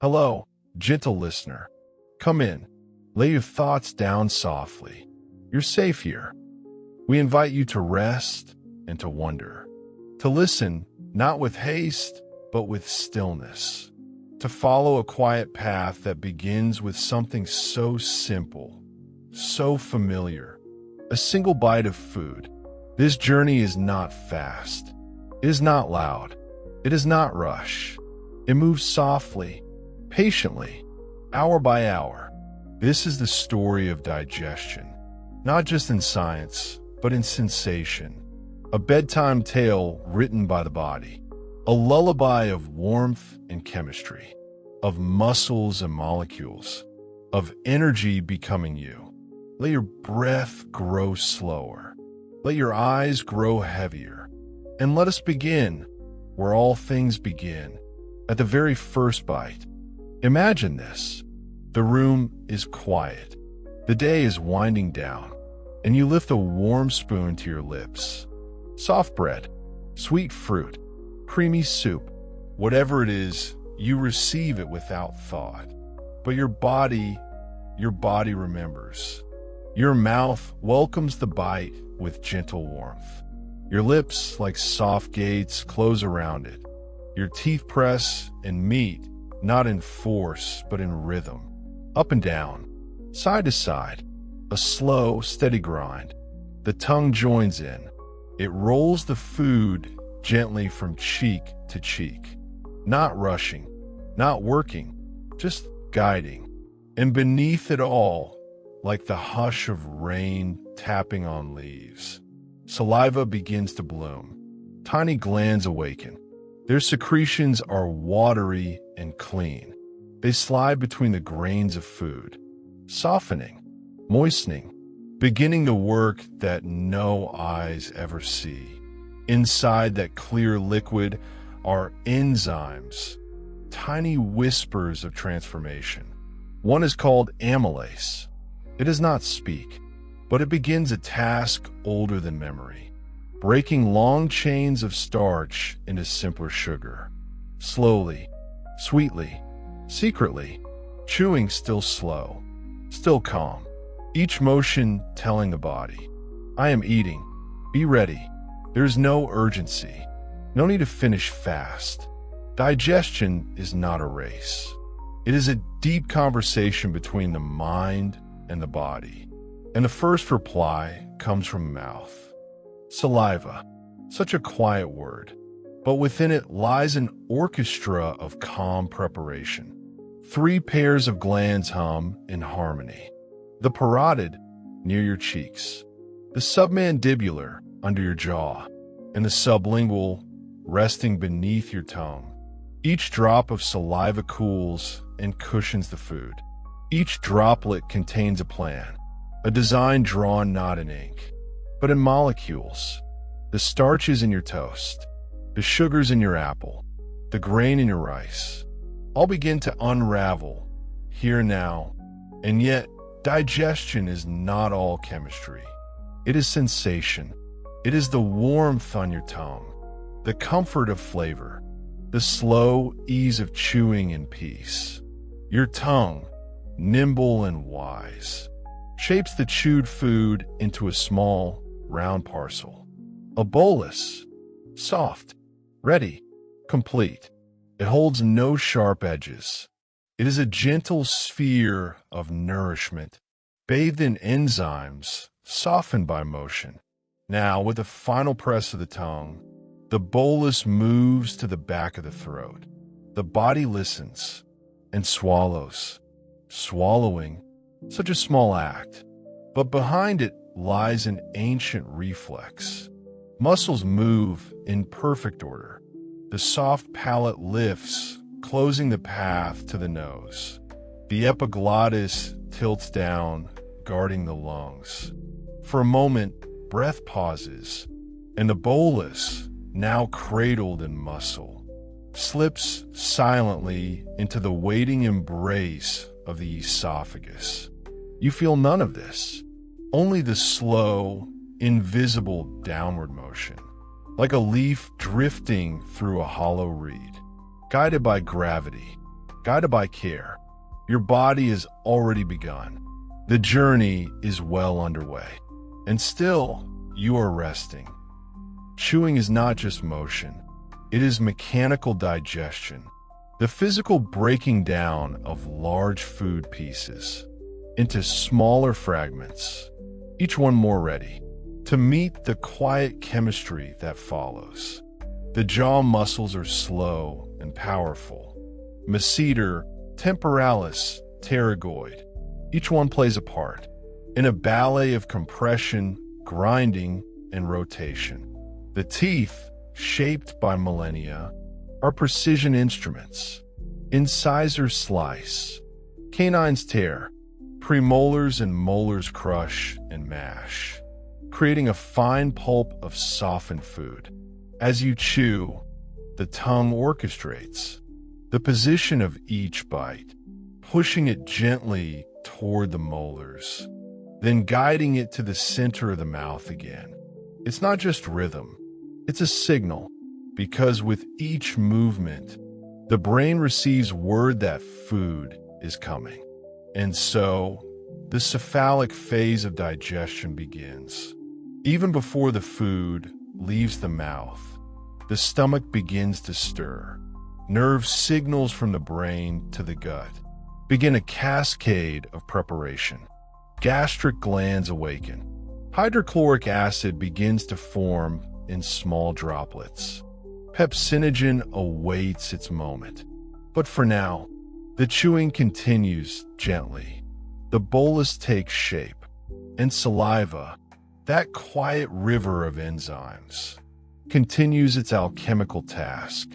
Hello, gentle listener. Come in. Lay your thoughts down softly. You're safe here. We invite you to rest and to wonder. To listen, not with haste, but with stillness. To follow a quiet path that begins with something so simple, so familiar. A single bite of food. This journey is not fast. It is not loud. It is not rush. It moves softly, patiently, hour by hour. This is the story of digestion, not just in science, but in sensation. A bedtime tale written by the body, a lullaby of warmth and chemistry, of muscles and molecules, of energy becoming you. Let your breath grow slower. Let your eyes grow heavier. And let us begin where all things begin, at the very first bite. Imagine this. The room is quiet. The day is winding down, and you lift a warm spoon to your lips. Soft bread, sweet fruit, creamy soup, whatever it is, you receive it without thought. But your body remembers. Your mouth welcomes the bite with gentle warmth. Your lips, like soft gates, close around it. Your teeth press and meet, not in force, but in rhythm. Up and down, side to side, a slow, steady grind. The tongue joins in. It rolls the food gently from cheek to cheek. Not rushing, not working, just guiding. And beneath it all, like the hush of rain tapping on leaves, saliva begins to bloom. Tiny glands awaken. Their secretions are watery and clean. They slide between the grains of food, softening, moistening, beginning the work that no eyes ever see. Inside that clear liquid are enzymes, tiny whispers of transformation. One is called amylase. It does not speak, but it begins a task older than memory, breaking long chains of starch into simpler sugar. Slowly, sweetly, secretly, chewing still slow, still calm. Each motion telling the body, I am eating. Be ready. There's no urgency. No need to finish fast. Digestion is not a race. It is a deep conversation between the mind and the body. And the first reply comes from the mouth. Saliva, such a quiet word, but within it lies an orchestra of calm preparation. 3 pairs of glands hum in harmony. The parotid near your cheeks, the submandibular under your jaw, and the sublingual resting beneath your tongue. Each drop of saliva cools and cushions the food. Each droplet contains a plan, a design drawn not in ink, but in molecules. The starches in your toast, the sugars in your apple, the grain in your rice, all begin to unravel here now. And yet, digestion is not all chemistry. It is sensation. It is the warmth on your tongue, the comfort of flavor, the slow ease of chewing in peace. Your tongue, nimble and wise, shapes the chewed food into a small, round parcel. A bolus, soft, ready, complete. It holds no sharp edges. It is a gentle sphere of nourishment, bathed in enzymes, softened by motion. Now, with a final press of the tongue, the bolus moves to the back of the throat. The body listens and swallows. Swallowing, such a small act, but behind it lies an ancient reflex. Muscles move in perfect order. The soft palate lifts, closing the path to the nose. The epiglottis tilts down, guarding the lungs. For a moment, breath pauses, and the bolus, now cradled in muscle, slips silently into the waiting embrace of the esophagus. You feel none of this, only the slow, invisible downward motion, like a leaf drifting through a hollow reed. Guided by gravity, guided by care. Your body has already begun. The journey is well underway. And still, you are resting. Chewing is not just motion. It is mechanical digestion, the physical breaking down of large food pieces into smaller fragments, each one more ready to meet the quiet chemistry that follows. The jaw muscles are slow and powerful. Masseter, temporalis, pterygoid. Each one plays a part in a ballet of compression, grinding, and rotation. The teeth, shaped by millennia, are precision instruments. Incisors slice, canines tear, premolars and molars crush and mash, creating a fine pulp of softened food. As you chew, the tongue orchestrates the position of each bite, pushing it gently toward the molars, then guiding it to the center of the mouth again. It's not just rhythm, it's a signal, because with each movement, the brain receives word that food is coming. And so, the cephalic phase of digestion begins. Even before the food leaves the mouth, the stomach begins to stir. Nerve signals from the brain to the gut begin a cascade of preparation. Gastric glands awaken. Hydrochloric acid begins to form in small droplets. Pepsinogen awaits its moment. But for now, the chewing continues gently. The bolus takes shape, and saliva, that quiet river of enzymes, continues its alchemical task.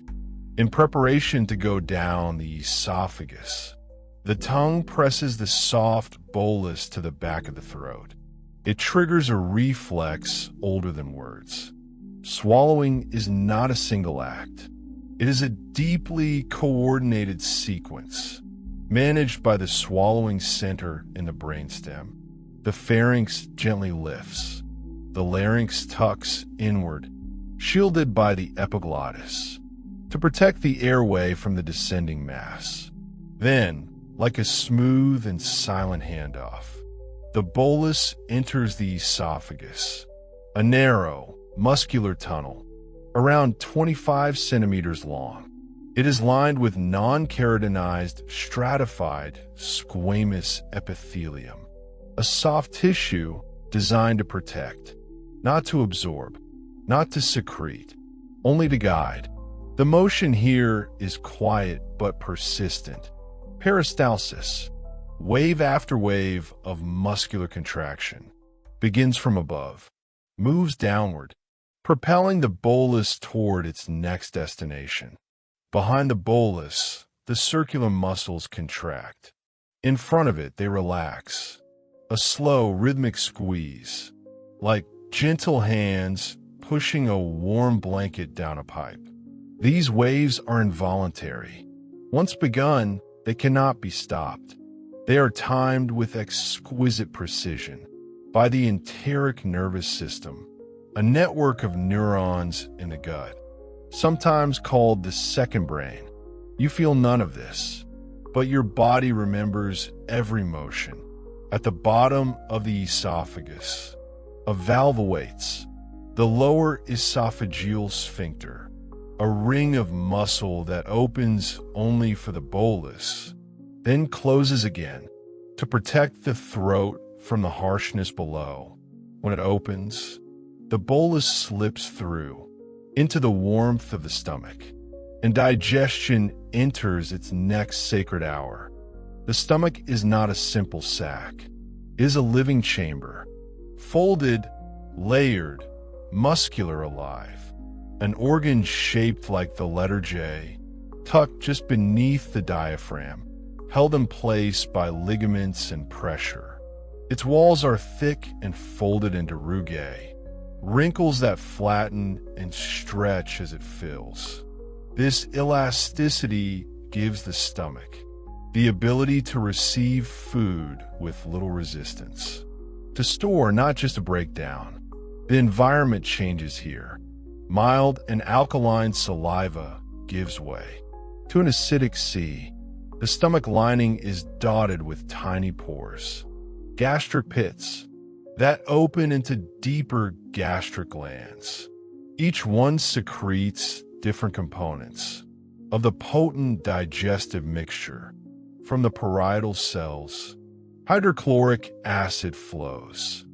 In preparation to go down the esophagus, the tongue presses the soft bolus to the back of the throat. It triggers a reflex older than words. Swallowing is not a single act. It is a deeply coordinated sequence, managed by the swallowing center in the brainstem. The pharynx gently lifts. The larynx tucks inward, shielded by the epiglottis, to protect the airway from the descending mass. Then, like a smooth and silent handoff, the bolus enters the esophagus, a narrow, muscular tunnel, around 25 centimeters long. It is lined with non-keratinized, stratified, squamous epithelium, a soft tissue designed to protect, not to absorb, not to secrete, only to guide. The motion here is quiet but persistent. Peristalsis, wave after wave of muscular contraction, begins from above, moves downward, propelling the bolus toward its next destination. Behind the bolus, the circular muscles contract. In front of it, they relax. A slow, rhythmic squeeze, like gentle hands pushing a warm blanket down a pipe. These waves are involuntary. Once begun, they cannot be stopped. They are timed with exquisite precision by the enteric nervous system, a network of neurons in the gut, sometimes called the second brain. You feel none of this, but your body remembers every motion. At the bottom of the esophagus, a valve awaits, the lower esophageal sphincter, a ring of muscle that opens only for the bolus, then closes again to protect the throat from the harshness below. When it opens, the bolus slips through into the warmth of the stomach, and digestion enters its next sacred hour. The stomach is not a simple sac. It is a living chamber, folded, layered, muscular alive. An organ shaped like the letter J, tucked just beneath the diaphragm, held in place by ligaments and pressure. Its walls are thick and folded into rugae, wrinkles that flatten and stretch as it fills. This elasticity gives the stomach the ability to receive food with little resistance, to store, not just to break down. The environment changes here. Mild and alkaline saliva gives way to an acidic sea. The stomach lining is dotted with tiny pores, gastric pits, that open into deeper gastric glands. Each one secretes different components of the potent digestive mixture. From the parietal cells, hydrochloric acid flows,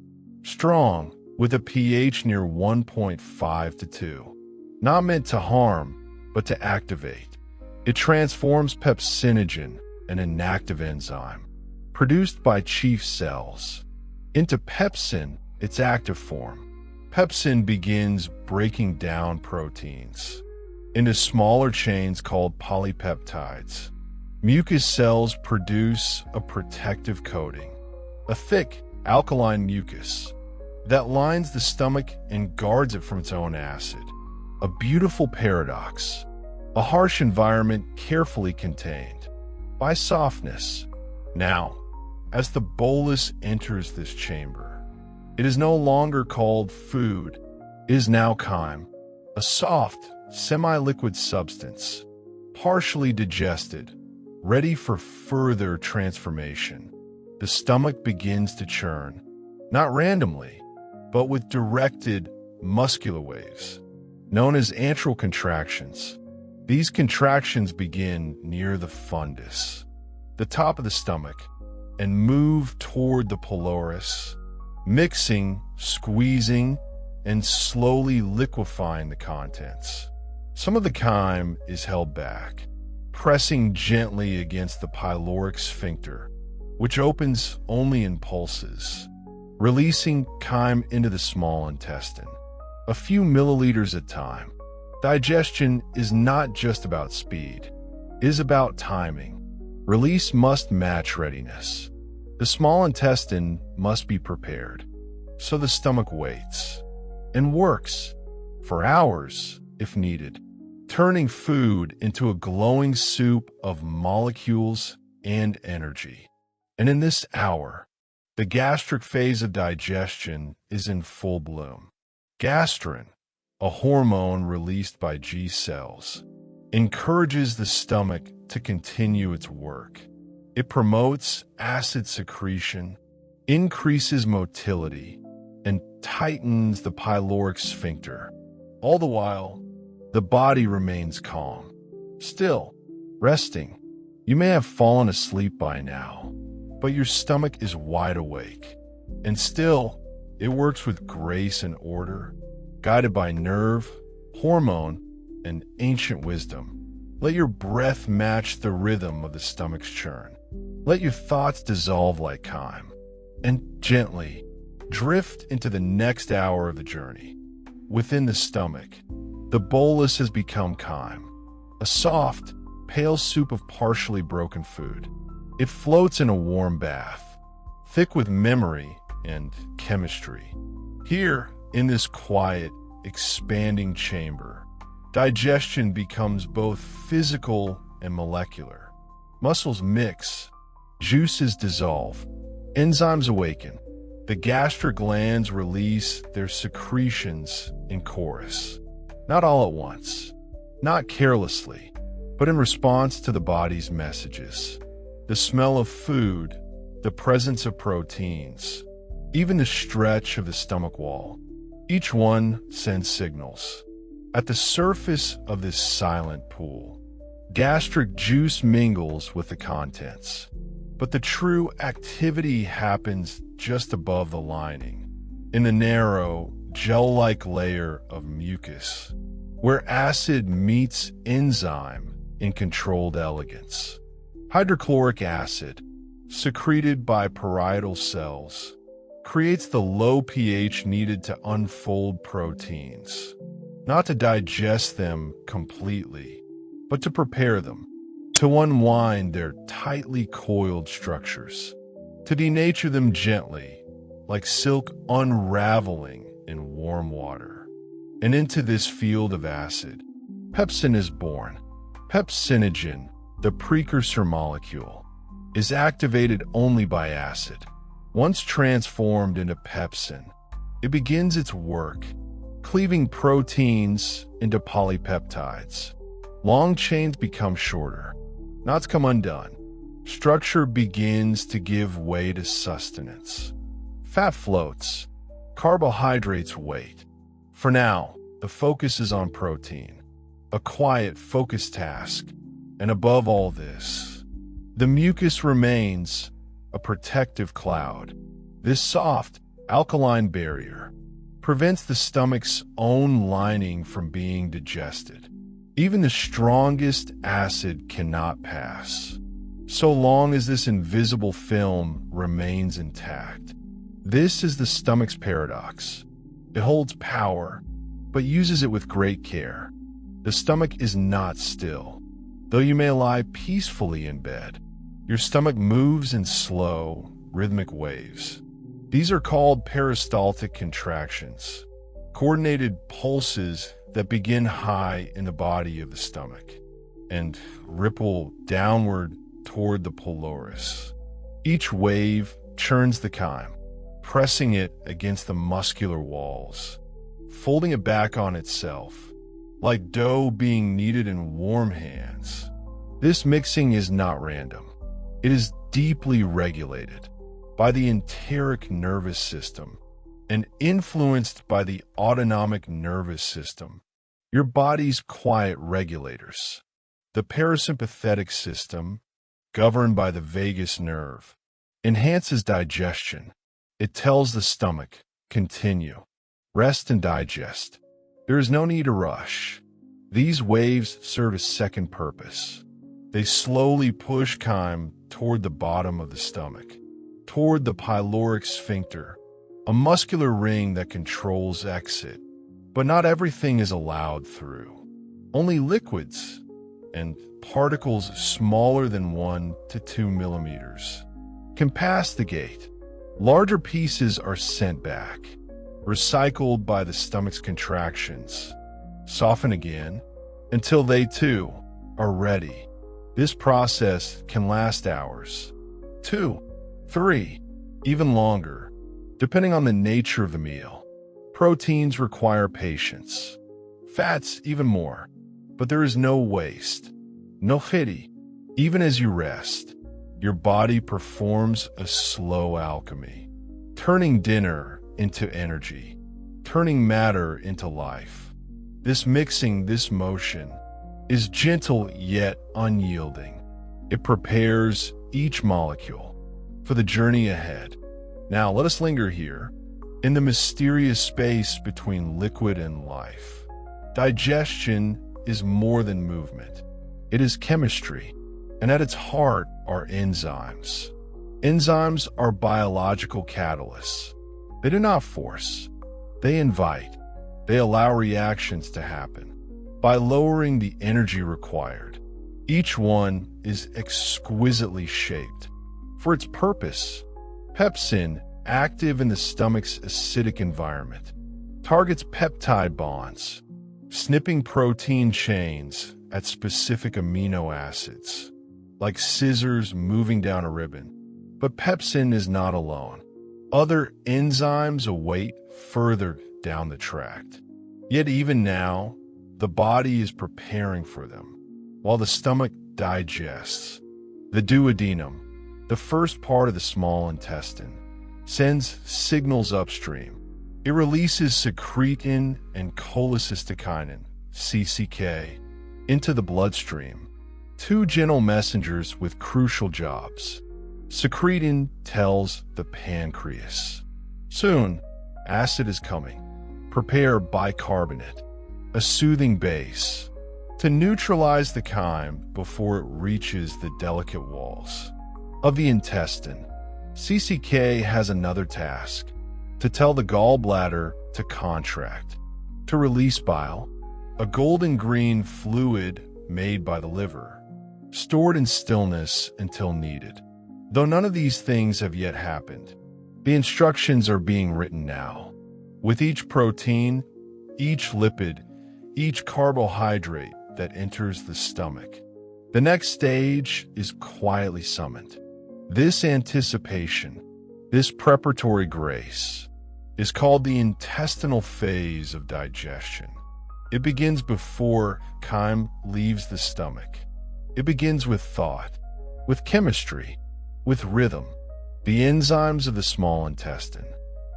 strong, with a pH near 1.5 to 2. Not meant to harm, but to activate. It transforms pepsinogen, an inactive enzyme, produced by chief cells, into pepsin, its active form. Pepsin begins breaking down proteins into smaller chains called polypeptides. Mucus cells produce a protective coating, a thick, alkaline mucus that lines the stomach and guards it from its own acid. A beautiful paradox, a harsh environment carefully contained by softness. Now, as the bolus enters this chamber, it is no longer called food. It is now chyme, a soft, semi-liquid substance, partially digested, ready for further transformation. The stomach begins to churn, not randomly, but with directed muscular waves, known as antral contractions. These contractions begin near the fundus, the top of the stomach, and move toward the pylorus, mixing, squeezing, and slowly liquefying the contents. Some of the chyme is held back, pressing gently against the pyloric sphincter, which opens only in pulses, releasing chyme into the small intestine, a few milliliters at a time. Digestion is not just about speed, it is about timing. Release must match readiness. The small intestine must be prepared, so the stomach waits and works for hours if needed, turning food into a glowing soup of molecules and energy. And in this hour, the gastric phase of digestion is in full bloom. Gastrin, a hormone released by G cells, encourages the stomach to continue its work. It promotes acid secretion, increases motility, and tightens the pyloric sphincter. All the while, the body remains calm, still, resting. You may have fallen asleep by now, but your stomach is wide awake. And still, it works with grace and order, guided by nerve, hormone, and ancient wisdom. Let your breath match the rhythm of the stomach's churn. Let your thoughts dissolve like chyme, and gently drift into the next hour of the journey. Within the stomach, the bolus has become chyme, a soft, pale soup of partially broken food. It floats in a warm bath, thick with memory and chemistry. Here, in this quiet, expanding chamber, digestion becomes both physical and molecular. Muscles mix, juices dissolve, enzymes awaken. The gastric glands release their secretions in chorus. Not all at once, not carelessly, but in response to the body's messages. The smell of food, the presence of proteins, even the stretch of the stomach wall. Each one sends signals. At the surface of this silent pool, gastric juice mingles with the contents, but the true activity happens just above the lining, in the narrow, gel-like layer of mucus, where acid meets enzyme in controlled elegance. Hydrochloric acid, secreted by parietal cells, creates the low pH needed to unfold proteins, not to digest them completely, but to prepare them, to unwind their tightly coiled structures, to denature them gently, like silk unraveling in warm water. And into this field of acid, pepsin is born. Pepsinogen, the precursor molecule, is activated only by acid. Once transformed into pepsin, it begins its work, cleaving proteins into polypeptides. Long chains become shorter, knots come undone, Structure begins to give way to sustenance. Fat floats, carbohydrates wait. For now, the focus is on protein, a quiet, focused task. And above all this, the mucus remains a protective cloud. This soft, alkaline barrier prevents the stomach's own lining from being digested. Even the strongest acid cannot pass, so long as this invisible film remains intact. This is the stomach's paradox. It holds power, but uses it with great care. The stomach is not still. Though you may lie peacefully in bed, your stomach moves in slow, rhythmic waves. These are called peristaltic contractions, coordinated pulses that begin high in the body of the stomach and ripple downward toward the pylorus. Each wave churns the chyme, pressing it against the muscular walls, folding it back on itself, like dough being kneaded in warm hands. This mixing is not random. It is deeply regulated by the enteric nervous system and influenced by the autonomic nervous system, your body's quiet regulators. The parasympathetic system, governed by the vagus nerve, enhances digestion. It tells the stomach, continue, rest and digest. There is no need to rush. These waves serve a second purpose. They slowly push chyme toward the bottom of the stomach, toward the pyloric sphincter, a muscular ring that controls exit. But not everything is allowed through. Only liquids and particles smaller than 1 to 2 millimeters can pass the gate. Larger pieces are sent back, recycled by the stomach's contractions, soften again, until they too are ready. This process can last hours, 2, 3, even longer, depending on the nature of the meal. Proteins require patience, fats even more, but there is no waste, no pity. Even as you rest, your body performs a slow alchemy, turning dinner into energy, turning matter into life. This mixing, this motion, is gentle yet unyielding. It prepares each molecule for the journey ahead. Now let us linger here, in the mysterious space between liquid and life. Digestion is more than movement. It is chemistry, and at its heart are enzymes. Enzymes are biological catalysts. They do not force. They invite. They allow reactions to happen by lowering the energy required. Each one is exquisitely shaped for its purpose. Pepsin, active in the stomach's acidic environment, targets peptide bonds, snipping protein chains at specific amino acids, like scissors moving down a ribbon. But pepsin is not alone. Other enzymes await further down the tract. Yet even now, the body is preparing for them, while the stomach digests. The duodenum, the first part of the small intestine, sends signals upstream. It releases secretin and cholecystokinin, CCK, into the bloodstream, two gentle messengers with crucial jobs. Secretin tells the pancreas, soon, acid is coming. Prepare bicarbonate, a soothing base, to neutralize the chyme before it reaches the delicate walls of the intestine. CCK has another task, to tell the gallbladder to contract, to release bile, a golden-green fluid made by the liver, stored in stillness until needed. Though none of these things have yet happened, the instructions are being written now. With each protein, each lipid, each carbohydrate that enters the stomach, the next stage is quietly summoned. This anticipation, this preparatory grace, is called the intestinal phase of digestion. It begins before chyme leaves the stomach. It begins with thought, with chemistry, with rhythm. The enzymes of the small intestine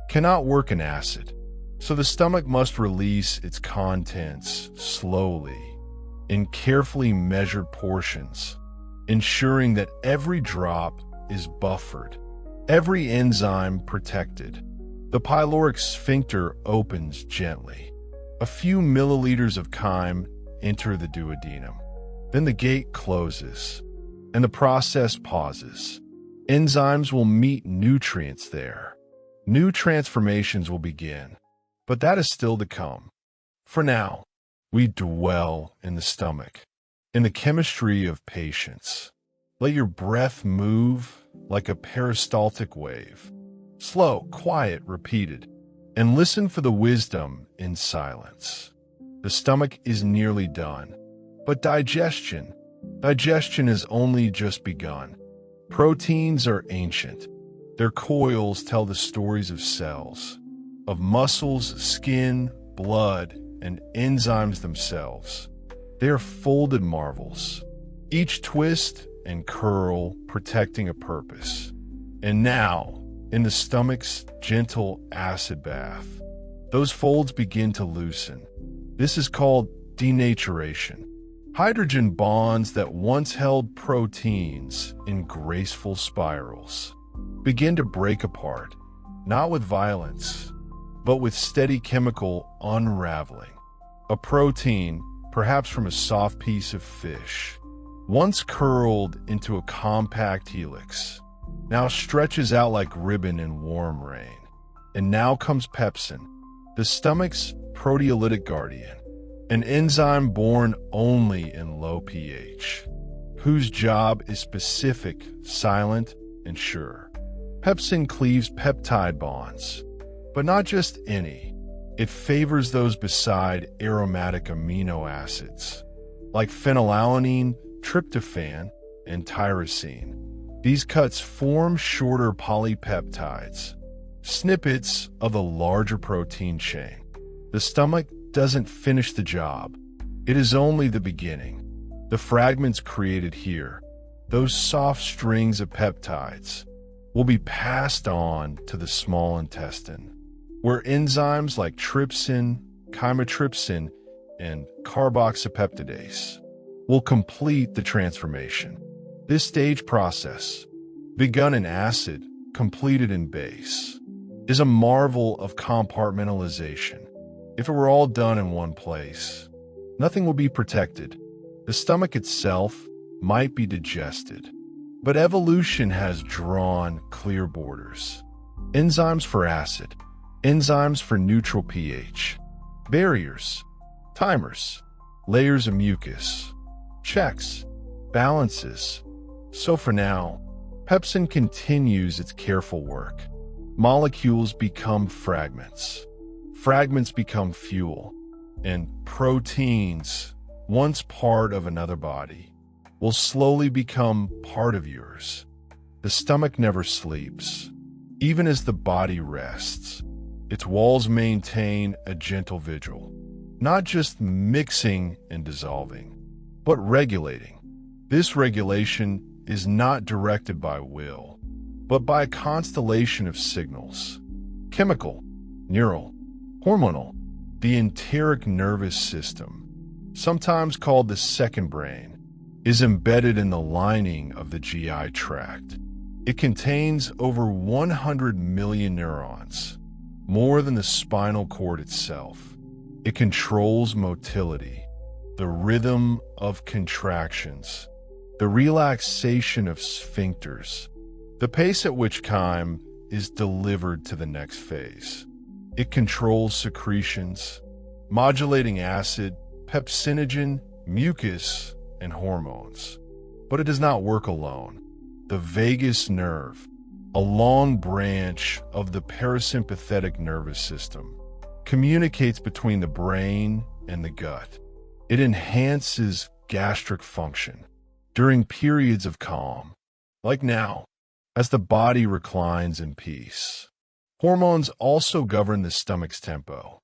cannot work in acid, so the stomach must release its contents slowly, in carefully measured portions, ensuring that every drop is buffered, every enzyme protected. The pyloric sphincter opens gently. A few milliliters of chyme enter the duodenum. Then the gate closes, and the process pauses. Enzymes will meet nutrients there. New transformations will begin, but that is still to come. For now, we dwell in the stomach, in the chemistry of patience. Let your breath move like a peristaltic wave, slow, quiet, repeated, and listen for the wisdom in silence. The stomach is nearly done, but digestion has only just begun. Proteins are ancient. Their coils tell the stories of cells, of muscles, skin, blood, and enzymes themselves. They are folded marvels, each twist and curl protecting a purpose. And now, in the stomach's gentle acid bath, those folds begin to loosen. This is called denaturation. Hydrogen bonds that once held proteins in graceful spirals begin to break apart, not with violence, but with steady chemical unraveling. A protein, perhaps from a soft piece of fish, once curled into a compact helix, now stretches out like ribbon in warm rain. And now comes pepsin, the stomach's proteolytic guardian, an enzyme born only in low pH, whose job is specific, silent, and sure. Pepsin cleaves peptide bonds, but not just any. It favors those beside aromatic amino acids, like phenylalanine, tryptophan, and tyrosine. These cuts form shorter polypeptides, snippets of the larger protein chain. The stomach doesn't finish the job. It is only the beginning. The fragments created here, those soft strings of peptides, will be passed on to the small intestine, where enzymes like trypsin, chymotrypsin, and carboxypeptidase will complete the transformation. This stage process, begun in acid, completed in base, is a marvel of compartmentalization. If it were all done in one place, nothing will be protected. The stomach itself might be digested, but evolution has drawn clear borders. Enzymes for acid, enzymes for neutral pH, barriers, timers, layers of mucus, checks, balances. So for now, pepsin continues its careful work. Molecules become fragments. Fragments become fuel, and proteins, once part of another body, will slowly become part of yours. The stomach never sleeps. Even as the body rests, its walls maintain a gentle vigil, not just mixing and dissolving, but regulating. This regulation is not directed by will, but by a constellation of signals: chemical, neural, hormonal. The enteric nervous system, sometimes called the second brain, is embedded in the lining of the GI tract. It contains over 100 million neurons, more than the spinal cord itself. It controls motility, the rhythm of contractions, the relaxation of sphincters, the pace at which chyme is delivered to the next phase. It controls secretions, modulating acid, pepsinogen, mucus, and hormones. But it does not work alone. The vagus nerve, a long branch of the parasympathetic nervous system, communicates between the brain and the gut. It enhances gastric function during periods of calm, like now, as the body reclines in peace. Hormones also govern the stomach's tempo.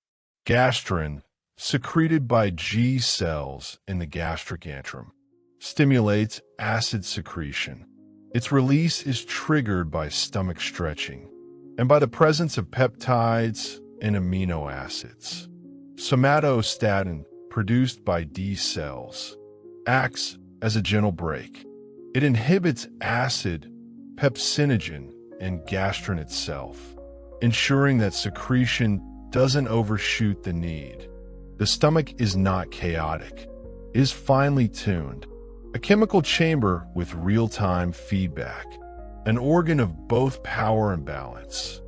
Gastrin, secreted by G cells in the gastric antrum, stimulates acid secretion. Its release is triggered by stomach stretching and by the presence of peptides and amino acids. Somatostatin, produced by D cells, acts as a gentle brake. It inhibits acid, pepsinogen, and gastrin itself, ensuring that secretion doesn't overshoot the need. The stomach is not chaotic. It is finely tuned, a chemical chamber with real-time feedback, an organ of both power and balance.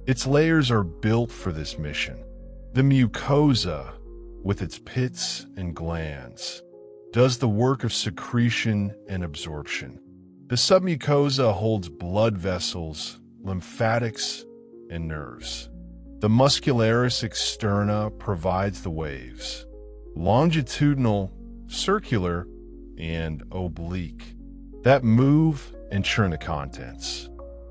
Its layers are built for this mission. The mucosa, with its pits and glands, does the work of secretion and absorption. The submucosa holds blood vessels, lymphatics, and nerves. The muscularis externa provides the waves, longitudinal, circular, and oblique, that move and churn the contents.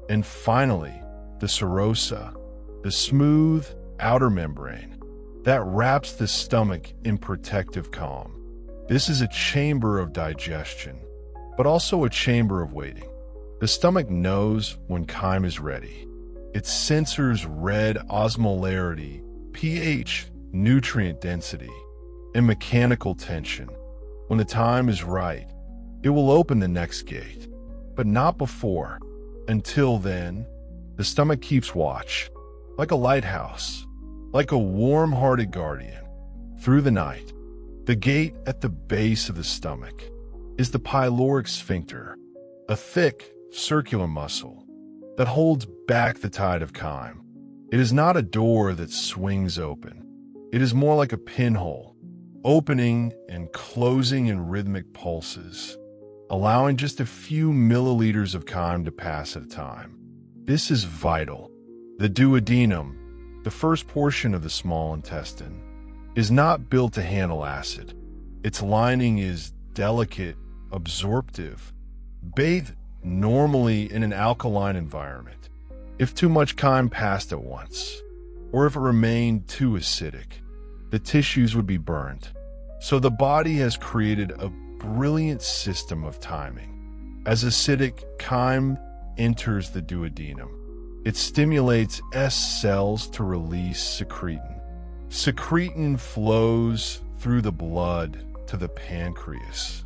And finally, the serosa, the smooth outer membrane that wraps the stomach in protective calm. This is a chamber of digestion, but also a chamber of waiting. The stomach knows when chyme is ready. It sensors red osmolarity, pH, nutrient density, and mechanical tension. When the time is right, it will open the next gate, but not before. Until then, the stomach keeps watch, like a lighthouse, like a warm-hearted guardian. Through the night, the gate at the base of the stomach is the pyloric sphincter, a thick, circular muscle that holds back the tide of chyme. It is not a door that swings open. It is more like a pinhole, opening and closing in rhythmic pulses, allowing just a few milliliters of chyme to pass at a time. This is vital. The duodenum, the first portion of the small intestine, is not built to handle acid. Its lining is delicate, absorptive, bathed normally in an alkaline environment. If too much chyme passed at once, or if it remained too acidic, the tissues would be burnt. So the body has created a brilliant system of timing. As acidic chyme enters the duodenum, it stimulates S cells to release secretin. Secretin flows through the blood to the pancreas,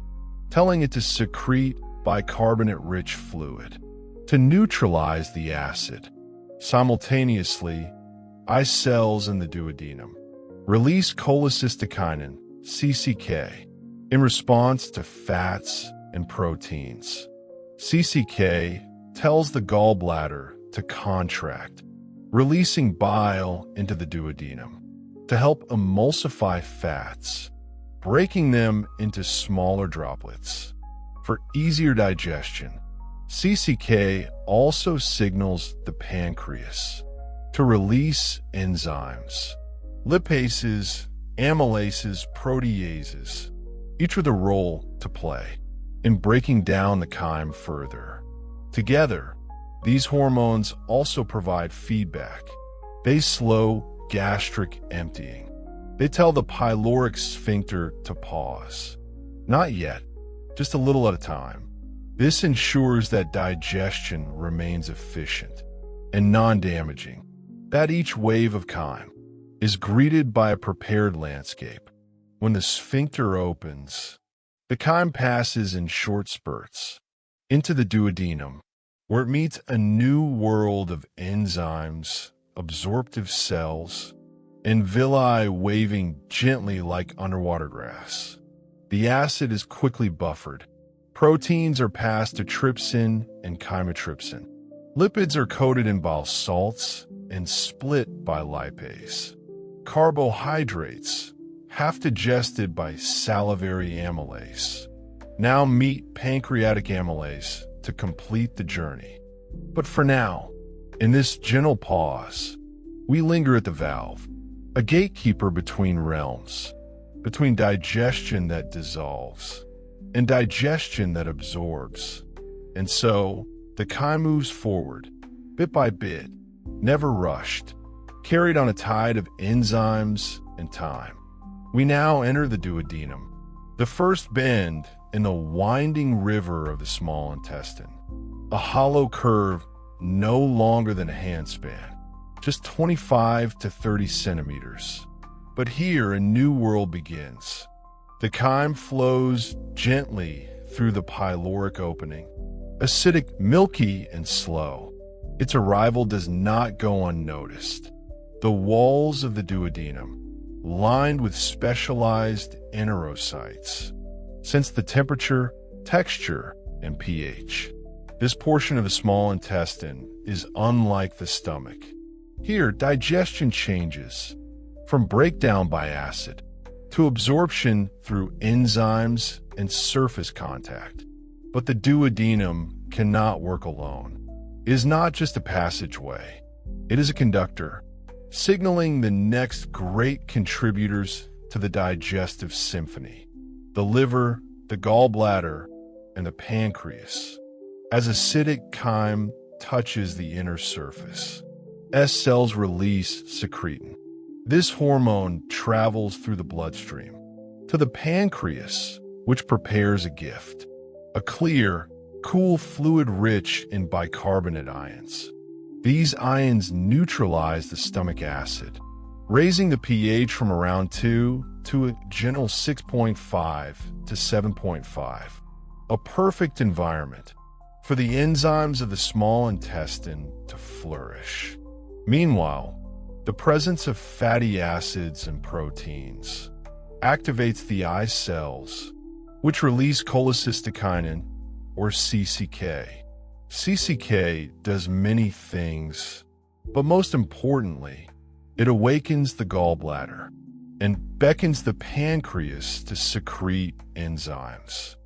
telling it to secrete bicarbonate-rich fluid to neutralize the acid. Simultaneously, I cells in the duodenum release cholecystokinin, CCK, in response to fats and proteins. CCK tells the gallbladder to contract, releasing bile into the duodenum to help emulsify fats, breaking them into smaller droplets. For easier digestion, CCK also signals the pancreas to release enzymes, lipases, amylases, proteases, each with a role to play in breaking down the chyme further. Together, these hormones also provide feedback. They slow gastric emptying. They tell the pyloric sphincter to pause. Not yet, just a little at a time. This ensures that digestion remains efficient and non-damaging, that each wave of chyme is greeted by a prepared landscape. When the sphincter opens, the chyme passes in short spurts into the duodenum, where it meets a new world of enzymes, absorptive cells, and villi waving gently like underwater grass. The acid is quickly buffered. Proteins are passed to trypsin and chymotrypsin. Lipids are coated in bile salts and split by lipase. Carbohydrates, half digested by salivary amylase, now meet pancreatic amylase to complete the journey. But for now, in this gentle pause, we linger at the valve, a gatekeeper between realms, between digestion that dissolves and digestion that absorbs. And so, the chyme moves forward, bit by bit, never rushed, carried on a tide of enzymes and time. We now enter the duodenum, the first bend in the winding river of the small intestine, a hollow curve no longer than a handspan, just 25 to 30 centimeters. But here a new world begins. The chyme flows gently through the pyloric opening, acidic, milky, and slow. Its arrival does not go unnoticed. The walls of the duodenum, lined with specialized enterocytes, sense the temperature, texture, and pH. This portion of the small intestine is unlike the stomach. Here, digestion changes from breakdown by acid to absorption through enzymes and surface contact. But the duodenum cannot work alone. It is not just a passageway. It is a conductor, signaling the next great contributors to the digestive symphony: the liver, the gallbladder, and the pancreas. As acidic chyme touches the inner surface, S cells release secretin. This hormone travels through the bloodstream to the pancreas, which prepares a gift: a clear, cool fluid rich in bicarbonate ions. These ions neutralize the stomach acid, raising the pH from around 2 to a gentle 6.5 to 7.5. A perfect environment for the enzymes of the small intestine to flourish. Meanwhile, the presence of fatty acids and proteins activates the eye cells, which release cholecystokinin, or CCK. CCK does many things, but most importantly, it awakens the gallbladder and beckons the pancreas to secrete enzymes.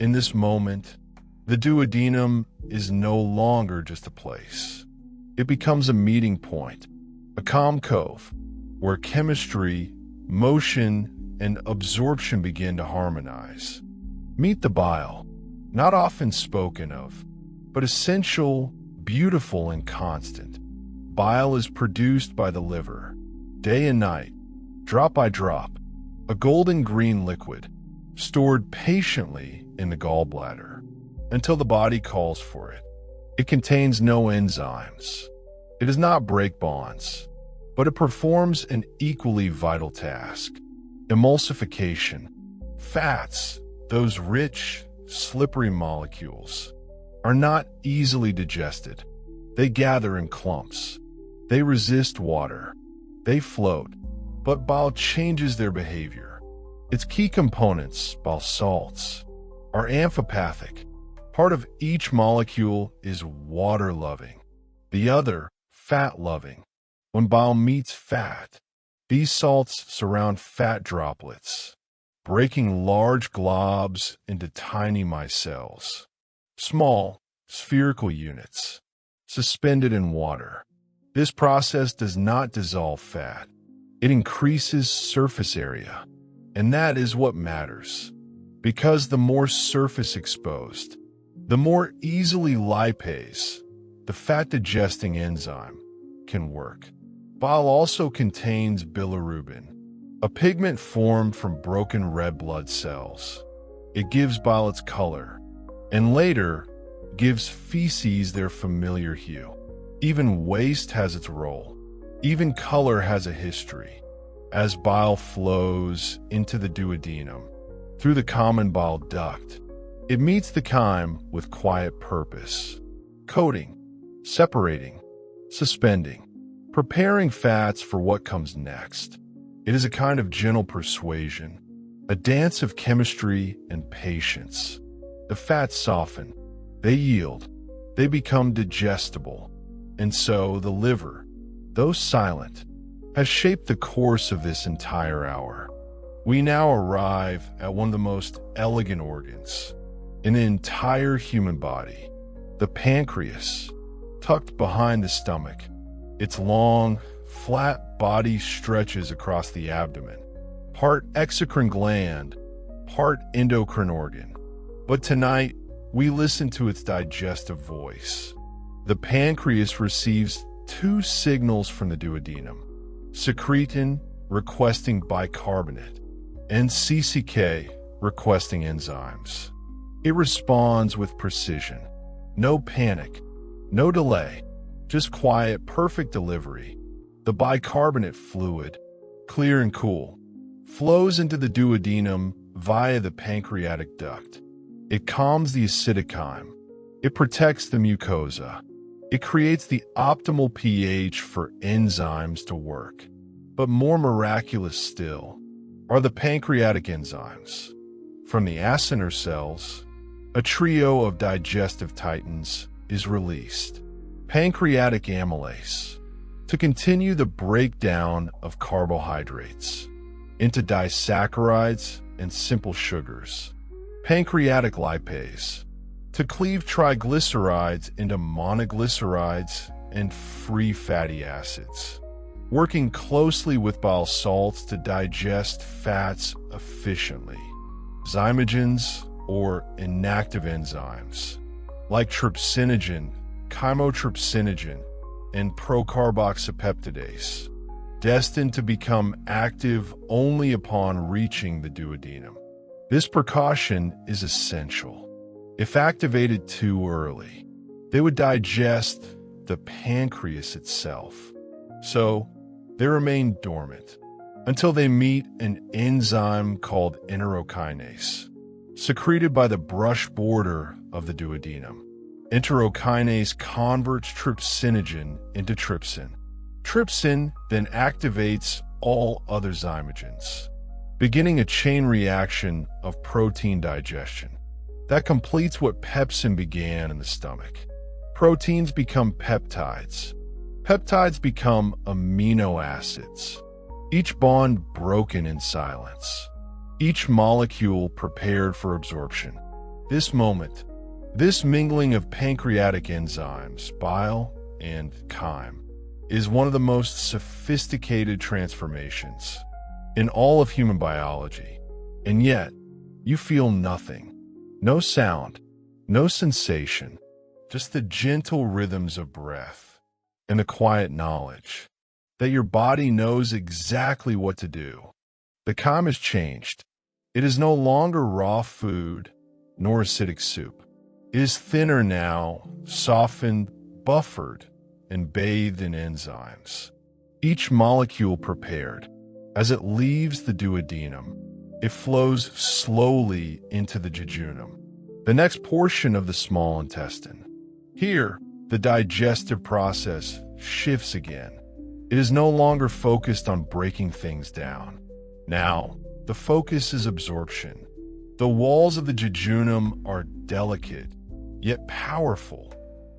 In this moment, the duodenum is no longer just a place. It becomes a meeting point, a calm cove, where chemistry, motion, and absorption begin to harmonize. Meet the bile, not often spoken of, but essential, beautiful, and constant. Bile is produced by the liver, day and night, drop by drop, a golden green liquid, stored patiently in the gallbladder, until the body calls for it. It contains no enzymes. It does not break bonds, but it performs an equally vital task: emulsification. Fats, those rich, slippery molecules, are not easily digested. They gather in clumps. They resist water. They float. But bile changes their behavior. Its key components, bile salts, are amphipathic. Part of each molecule is water-loving, the other fat-loving. When bile meets fat, these salts surround fat droplets, breaking large globs into tiny micelles, small, spherical units, suspended in water. This process does not dissolve fat. It increases surface area, and that is what matters. Because the more surface exposed, the more easily lipase, the fat-digesting enzyme, can work. Bile also contains bilirubin, a pigment formed from broken red blood cells. It gives bile its color, and later gives feces their familiar hue. Even waste has its role. Even color has a history. As bile flows into the duodenum, through the common bile duct, it meets the chyme with quiet purpose, coating, separating, suspending, preparing fats for what comes next. It is a kind of gentle persuasion, a dance of chemistry and patience. The fats soften, they yield, they become digestible. And so the liver, though silent, has shaped the course of this entire hour. We now arrive at one of the most elegant organs in the entire human body, the pancreas, tucked behind the stomach. Its long, flat body stretches across the abdomen, part exocrine gland, part endocrine organ. But tonight, we listen to its digestive voice. The pancreas receives two signals from the duodenum: secretin, requesting bicarbonate, and CCK, requesting enzymes. It responds with precision. No panic, no delay, just quiet, perfect delivery. The bicarbonate fluid, clear and cool, flows into the duodenum via the pancreatic duct. It calms the acidic chyme. It protects the mucosa. It creates the optimal pH for enzymes to work. But more miraculous still are the pancreatic enzymes. From the acinar cells, a trio of digestive titans is released. Pancreatic amylase, to continue the breakdown of carbohydrates into disaccharides and simple sugars. Pancreatic lipase, to cleave triglycerides into monoglycerides and free fatty acids, working closely with bile salts to digest fats efficiently. Zymogens, or inactive enzymes, like trypsinogen, chymotrypsinogen, and procarboxypeptidase, destined to become active only upon reaching the duodenum. This precaution is essential. If activated too early, they would digest the pancreas itself. So, they remain dormant until they meet an enzyme called enterokinase, secreted by the brush border of the duodenum. Enterokinase converts trypsinogen into trypsin. Trypsin then activates all other zymogens, beginning a chain reaction of protein digestion that completes what pepsin began in the stomach. Proteins become peptides. Peptides become amino acids, each bond broken in silence, each molecule prepared for absorption. This moment, this mingling of pancreatic enzymes, bile, and chyme, is one of the most sophisticated transformations in all of human biology. And yet, you feel nothing. No sound, no sensation, just the gentle rhythms of breath and the quiet knowledge that your body knows exactly what to do. The chyme has changed. It is no longer raw food nor acidic soup. It is thinner now, softened, buffered, and bathed in enzymes. Each molecule prepared. As it leaves the duodenum, it flows slowly into the jejunum, the next portion of the small intestine. Here, the digestive process shifts again. It is no longer focused on breaking things down. Now, the focus is absorption. The walls of the jejunum are delicate, yet powerful.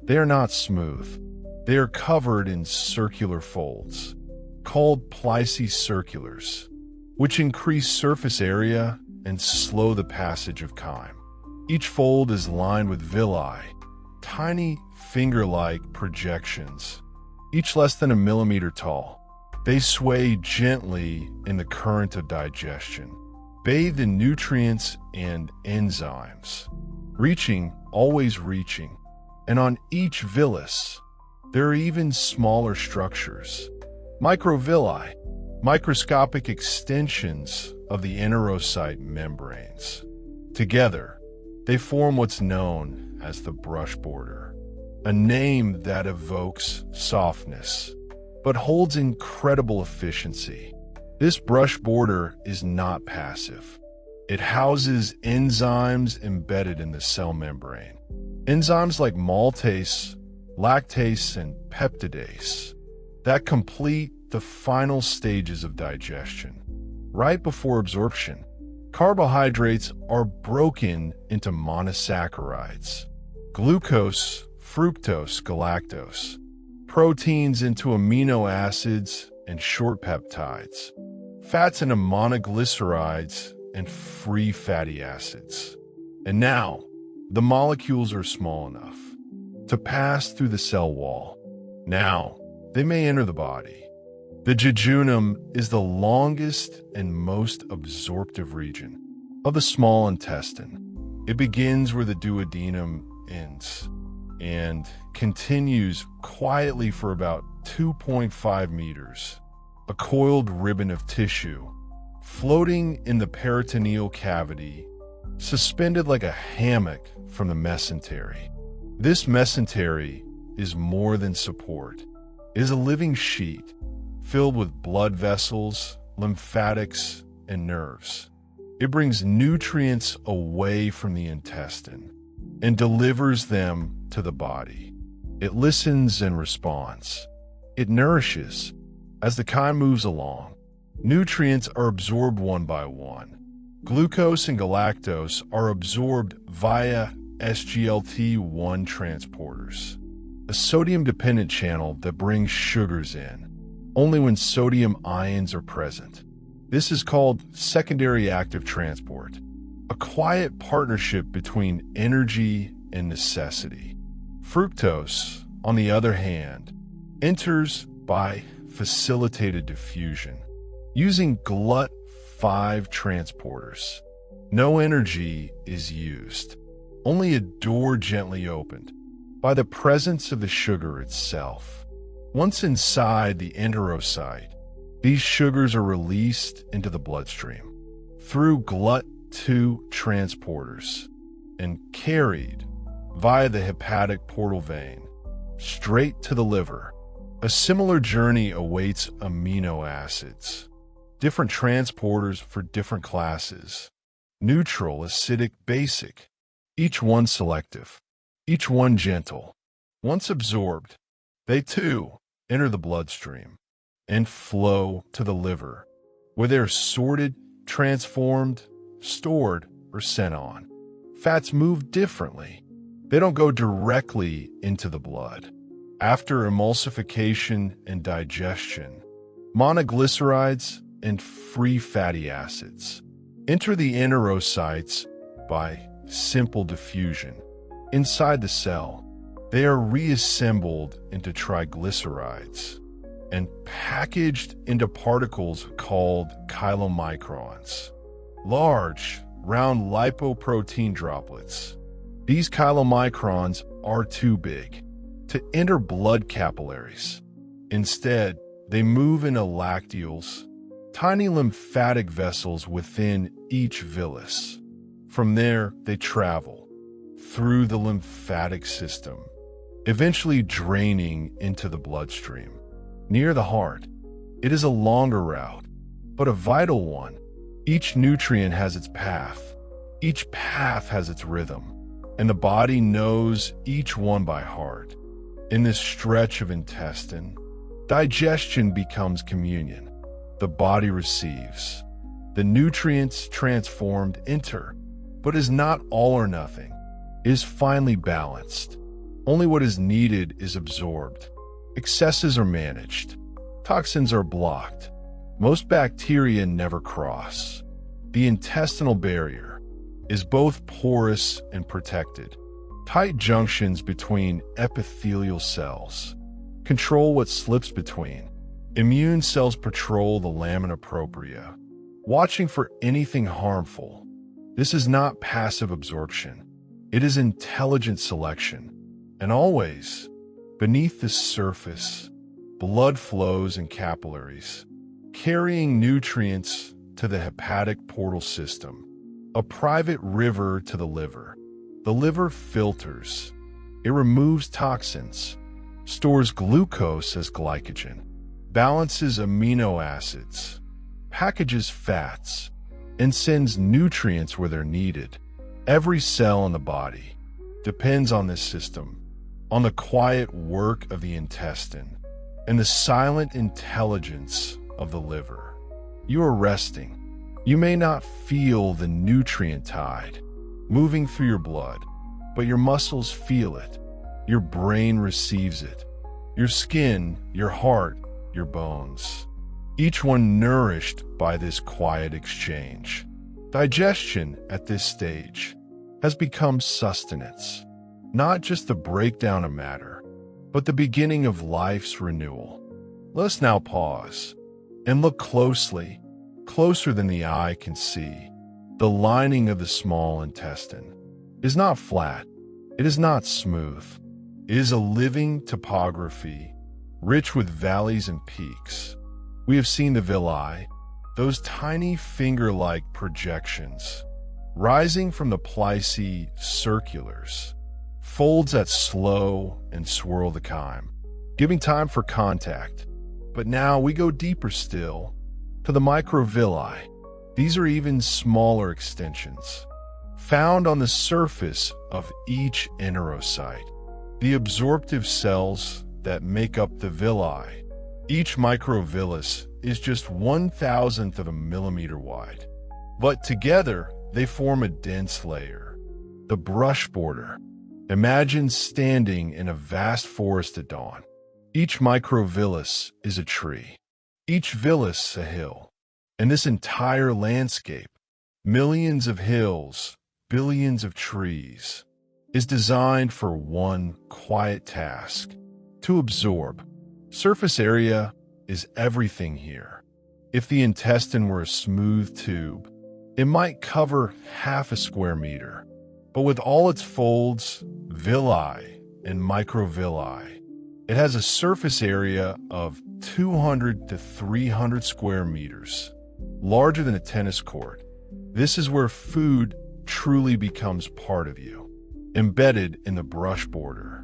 They are not smooth. They are covered in circular folds, called plicicirculars, which increase surface area and slow the passage of chyme. Each fold is lined with villi, tiny finger-like projections, each less than 1 millimeter tall. They sway gently in the current of digestion, bathed in nutrients and enzymes, reaching, always reaching. And on each villus, there are even smaller structures, microvilli, microscopic extensions of the enterocyte membranes. Together, they form what's known as the brush border, a name that evokes softness, but holds incredible efficiency. This brush border is not passive. It houses enzymes embedded in the cell membrane. Enzymes like maltase, lactase, and peptidase that complete the final stages of digestion. Right before absorption, carbohydrates are broken into monosaccharides, glucose, fructose, galactose, proteins into amino acids and short peptides, fats into monoglycerides and free fatty acids. And now, the molecules are small enough to pass through the cell wall. Now, they may enter the body. The jejunum is the longest and most absorptive region of the small intestine. It begins where the duodenum ends and continues quietly for about 2.5 meters, a coiled ribbon of tissue floating in the peritoneal cavity, suspended like a hammock from the mesentery. This mesentery is more than support. It is a living sheet filled with blood vessels, lymphatics, and nerves. It brings nutrients away from the intestine and delivers them to the body. It listens and responds. It nourishes. As the chyme moves along, nutrients are absorbed one by one. Glucose and galactose are absorbed via SGLT1 transporters, a sodium-dependent channel that brings sugars in, only when sodium ions are present. This is called secondary active transport, a quiet partnership between energy and necessity. Fructose, on the other hand, enters by facilitated diffusion, using GLUT5 transporters. No energy is used, only a door gently opened by the presence of the sugar itself. Once inside the enterocyte, these sugars are released into the bloodstream through GLUT2 transporters and carried via the hepatic portal vein straight to the liver. A similar journey awaits amino acids, different transporters for different classes: neutral, acidic, basic, each one selective, each one gentle. Once absorbed, they too enter the bloodstream and flow to the liver, where they are sorted, transformed, stored, or sent on. Fats move differently. They don't go directly into the blood. After emulsification and digestion, monoglycerides and free fatty acids enter the enterocytes by simple diffusion. Inside the cell, they are reassembled into triglycerides and packaged into particles called chylomicrons, large, round lipoprotein droplets. These chylomicrons are too big to enter blood capillaries. Instead, they move into lacteals, tiny lymphatic vessels within each villus. From there, they travel through the lymphatic system, eventually draining into the bloodstream. Near the heart, it is a longer route, but a vital one. Each nutrient has its path. Each path has its rhythm, and the body knows each one by heart. In this stretch of intestine, digestion becomes communion. The body receives. The nutrients transformed enter, but is not all or nothing. It is finely balanced. Only what is needed is absorbed. Excesses are managed. Toxins are blocked. Most bacteria never cross. The intestinal barrier is both porous and protected. Tight junctions between epithelial cells control what slips between. Immune cells patrol the lamina propria, watching for anything harmful. This is not passive absorption. It is intelligent selection. And always, beneath the surface, blood flows in capillaries, carrying nutrients to the hepatic portal system, a private river to the liver. The liver filters. It removes toxins, stores glucose as glycogen, balances amino acids, packages fats, and sends nutrients where they're needed. Every cell in the body depends on this system, on the quiet work of the intestine and the silent intelligence of the liver. You are resting. You may not feel the nutrient tide moving through your blood, but your muscles feel it. Your brain receives it. Your skin, your heart, your bones. Each one nourished by this quiet exchange. Digestion at this stage has become sustenance, not just the breakdown of matter, but the beginning of life's renewal. Let us now pause and look closely, closer than the eye can see. The lining of the small intestine is not flat. It is not smooth. It is a living topography, rich with valleys and peaks. We have seen the villi, those tiny finger-like projections, rising from the plicae circulars, folds that slow and swirl the chyme, giving time for contact. But now we go deeper still, to the microvilli. These are even smaller extensions, found on the surface of each enterocyte, the absorptive cells that make up the villi. Each microvillus is just 1/1000th of a millimeter wide, but together they form a dense layer, the brush border. Imagine standing in a vast forest at dawn. Each microvillus is a tree, each villus a hill, and this entire landscape, millions of hills, billions of trees, is designed for one quiet task: to absorb. Surface area is everything here. If the intestine were a smooth tube, it might cover half a square meter. But with all its folds, villi, and microvilli, it has a surface area of 200 to 300 square meters, larger than a tennis court. This is where food truly becomes part of you. Embedded in the brush border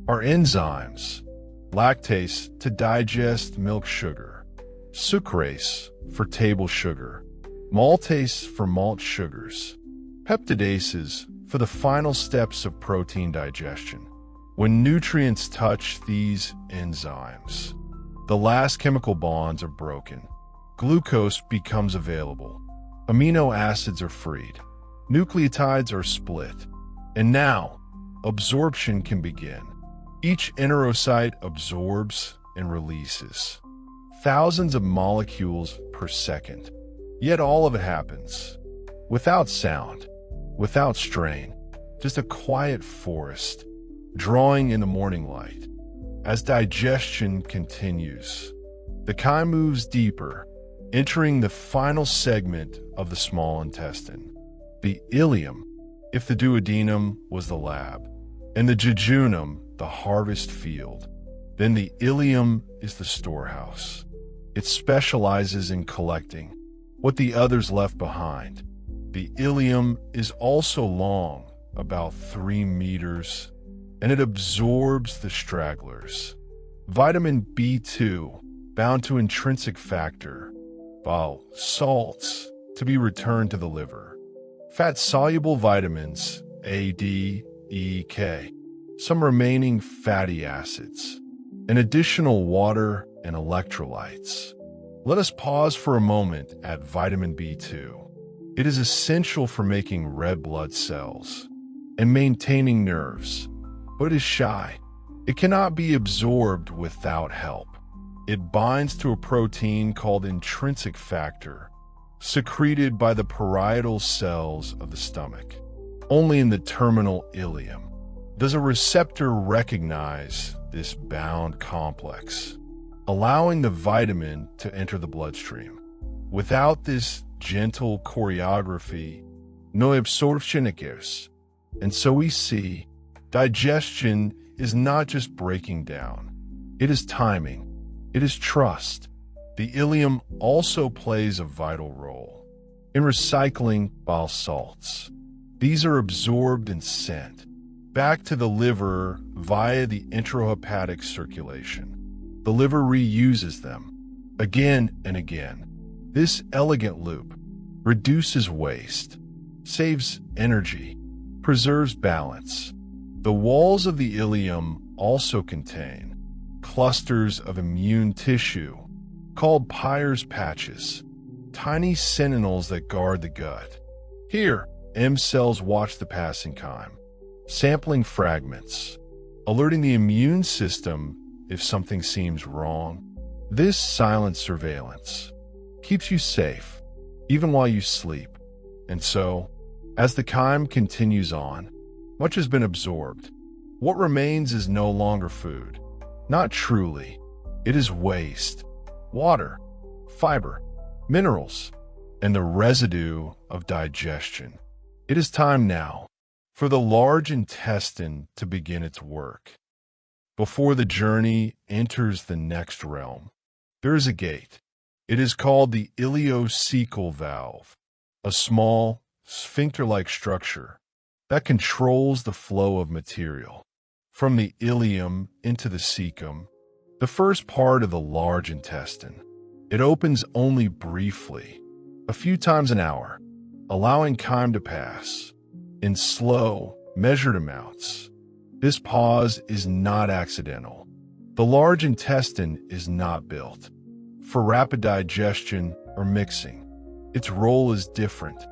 are enzymes: lactase to digest milk sugar, sucrase for table sugar, maltase for malt sugars, peptidases for the final steps of protein digestion. When nutrients touch these enzymes, the last chemical bonds are broken. Glucose becomes available. Amino acids are freed. Nucleotides are split. And now, absorption can begin. Each enterocyte absorbs and releases thousands of molecules per second. Yet all of it happens without sound, without strain, just a quiet forest drawing in the morning light. As digestion continues, the chyme moves deeper, entering the final segment of the small intestine, the ileum, if the duodenum was the lab, and the jejunum the harvest field. Then the ileum is the storehouse. It specializes in collecting what the others left behind. The ileum is also long, about 3 meters, and it absorbs the stragglers. Vitamin B2, bound to intrinsic factor, while salts to be returned to the liver. Fat-soluble vitamins, A, D, E, K, some remaining fatty acids, and additional water and electrolytes. Let us pause for a moment at vitamin B2. It is essential for making red blood cells and maintaining nerves, but it is shy. It cannot be absorbed without help. It binds to a protein called intrinsic factor, secreted by the parietal cells of the stomach. Only in the terminal ileum does a receptor recognize this bound complex, allowing the vitamin to enter the bloodstream. Without this gentle choreography, no absorption occurs. And so we see, digestion is not just breaking down. It is timing. It is trust. The ileum also plays a vital role in recycling bile salts. These are absorbed and sent back to the liver via the intrahepatic circulation. The liver reuses them again and again. This elegant loop reduces waste, saves energy, preserves balance. The walls of the ileum also contain clusters of immune tissue called Peyer's patches, tiny sentinels that guard the gut. Here, M cells watch the passing chyme, sampling fragments, alerting the immune system if something seems wrong. This silent surveillance keeps you safe, even while you sleep. And so, as the chyme continues on, much has been absorbed. What remains is no longer food. Not truly. It is waste, water, fiber, minerals, and the residue of digestion. It is time now for the large intestine to begin its work. Before the journey enters the next realm, there is a gate. It is called the ileocecal valve, a small, sphincter-like structure that controls the flow of material from the ileum into the cecum, the first part of the large intestine. It opens only briefly, a few times an hour, allowing chyme to pass in slow, measured amounts. This pause is not accidental. The large intestine is not built for rapid digestion or mixing. Its role is different: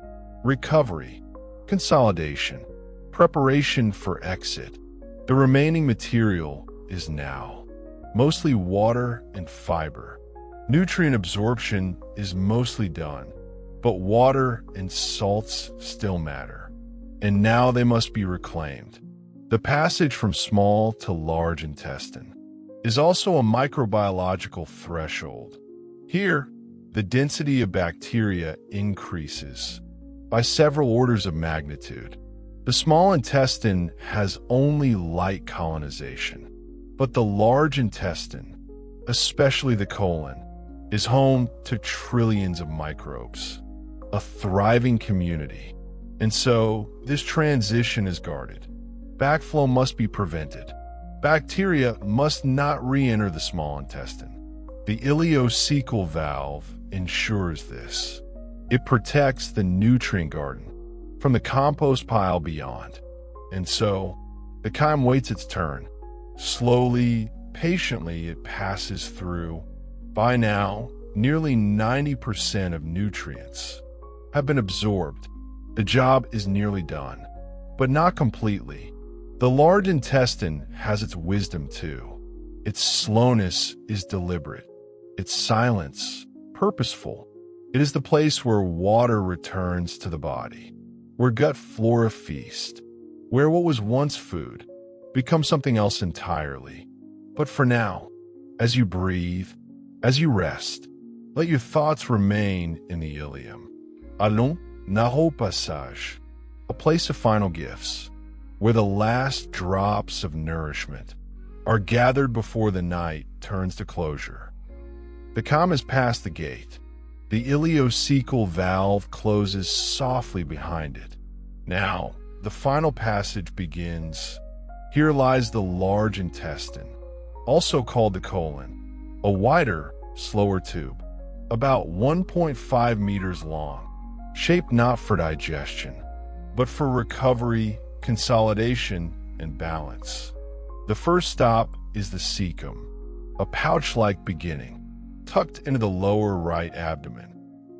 recovery, consolidation, preparation for exit. The remaining material is now mostly water and fiber. Nutrient absorption is mostly done, but water and salts still matter, and now they must be reclaimed. The passage from small to large intestine is also a microbiological threshold. Here, the density of bacteria increases by several orders of magnitude. The small intestine has only light colonization, but the large intestine, especially the colon, is home to trillions of microbes, a thriving community. And so, this transition is guarded. Backflow must be prevented. Bacteria must not re-enter the small intestine. The ileocecal valve ensures this. It protects the nutrient garden from the compost pile beyond. And so, the chyme waits its turn. Slowly, patiently, it passes through. By now, nearly 90% of nutrients have been absorbed. The job is nearly done, but not completely. The large intestine has its wisdom too. Its slowness is deliberate. Its silence, purposeful. It is the place where water returns to the body, where gut flora feast, where what was once food becomes something else entirely. But for now, as you breathe, as you rest, let your thoughts remain in the ileum. Allons, naho passage, a place of final gifts, where the last drops of nourishment are gathered before the night turns to closure. The chyme has passed the gate. The ileocecal valve closes softly behind it. Now, the final passage begins. Here lies the large intestine, also called the colon, a wider, slower tube, about 1.5 meters long, shaped not for digestion, but for recovery, consolidation, and balance. The first stop is the cecum, a pouch-like beginning, tucked into the lower right abdomen.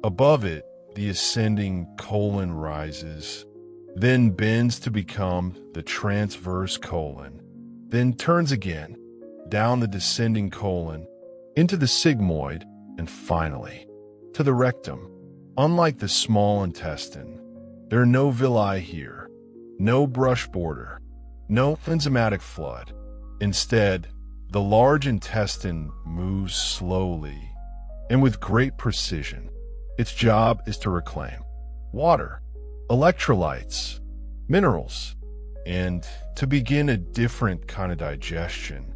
Above it, the ascending colon rises, then bends to become the transverse colon, then turns again, down the descending colon, into the sigmoid, and finally, to the rectum. Unlike the small intestine, there are no villi here, no brush border, no enzymatic flood. Instead, the large intestine moves slowly and with great precision. Its job is to reclaim water, electrolytes, minerals, and to begin a different kind of digestion,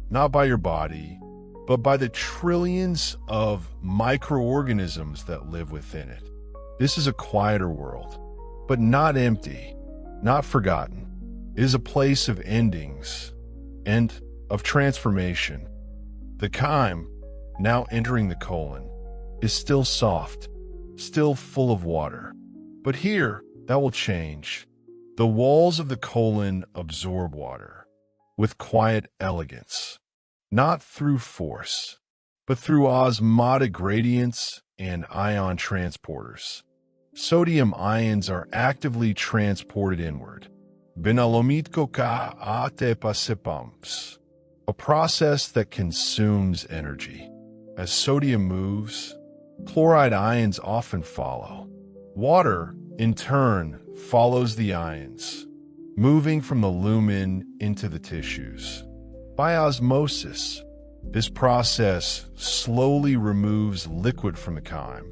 not by your body, but by the trillions of microorganisms that live within it. This is a quieter world, but not empty, not forgotten. It is a place of endings and of transformation. The chyme, now entering the colon, is still soft, still full of water. But here, that will change. The walls of the colon absorb water with quiet elegance, not through force, but through osmotic gradients and ion transporters. Sodium ions are actively transported inward. Binalomitko ka ate pasipams, a process that consumes energy. As sodium moves, chloride ions often follow. Water, in turn, follows the ions, moving from the lumen into the tissues. By osmosis, this process slowly removes liquid from the chyme,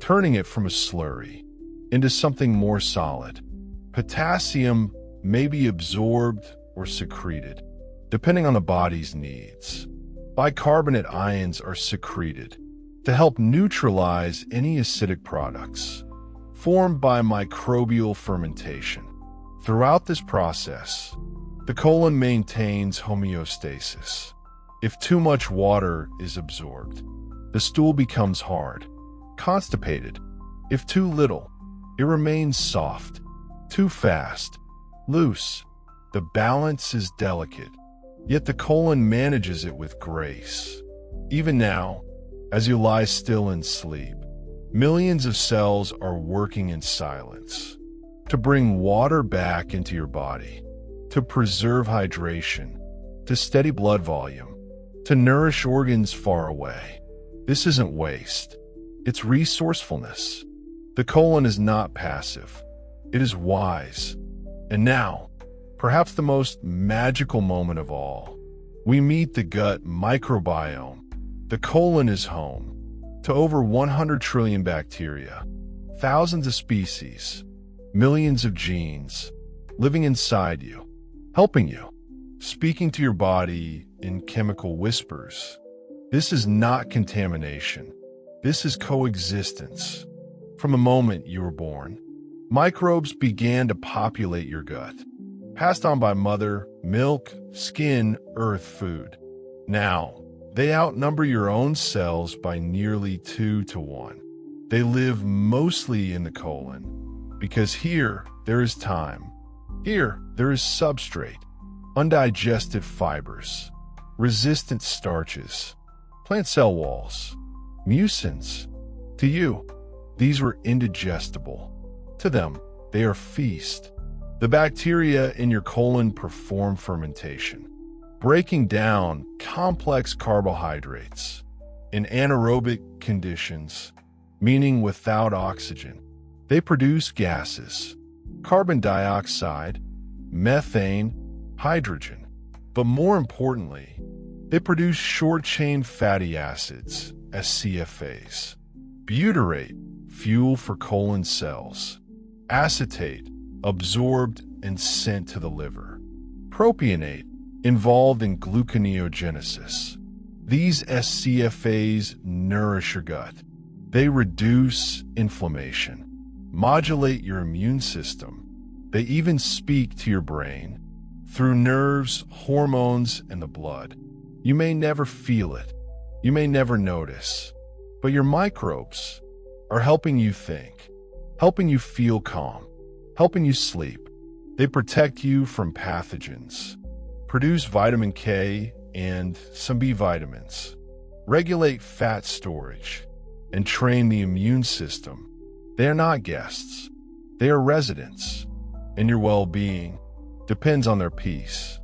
turning it from a slurry into something more solid. Potassium may be absorbed or secreted, depending on the body's needs. Bicarbonate ions are secreted to help neutralize any acidic products formed by microbial fermentation. Throughout this process, the colon maintains homeostasis. If too much water is absorbed, the stool becomes hard, constipated. If too little, it remains soft. Too fast, loose. The balance is delicate, yet the colon manages it with grace. Even now, as you lie still in sleep, millions of cells are working in silence to bring water back into your body, to preserve hydration, to steady blood volume, to nourish organs far away. This isn't waste. It's resourcefulness. The colon is not passive. It is wise. And now, perhaps the most magical moment of all, we meet the gut microbiome. The colon is home to over 100 trillion bacteria, thousands of species, millions of genes living inside you, helping you, speaking to your body in chemical whispers. This is not contamination. This is coexistence. From the moment you were born, microbes began to populate your gut, passed on by mother, milk, skin, earth, food. Now, they outnumber your own cells by nearly 2 to 1. They live mostly in the colon, because here there is time. Here there is substrate, undigested fibers, resistant starches, plant cell walls, mucins. To you, these were indigestible. To them, they are feast. The bacteria in your colon perform fermentation, breaking down complex carbohydrates in anaerobic conditions, meaning without oxygen. They produce gases, carbon dioxide, methane, hydrogen. But more importantly, they produce short-chain fatty acids, SCFAs, butyrate, fuel for colon cells, acetate, absorbed and sent to the liver, propionate, involved in gluconeogenesis. These SCFAs nourish your gut. They reduce inflammation, modulate your immune system. They even speak to your brain through nerves, hormones, and the blood. You may never feel it. You may never notice. But your microbes are helping you think, helping you feel calm, helping you sleep. They protect you from pathogens, produce vitamin K and some B vitamins, regulate fat storage, and train the immune system. They are not guests. They are residents, and your well-being depends on their peace.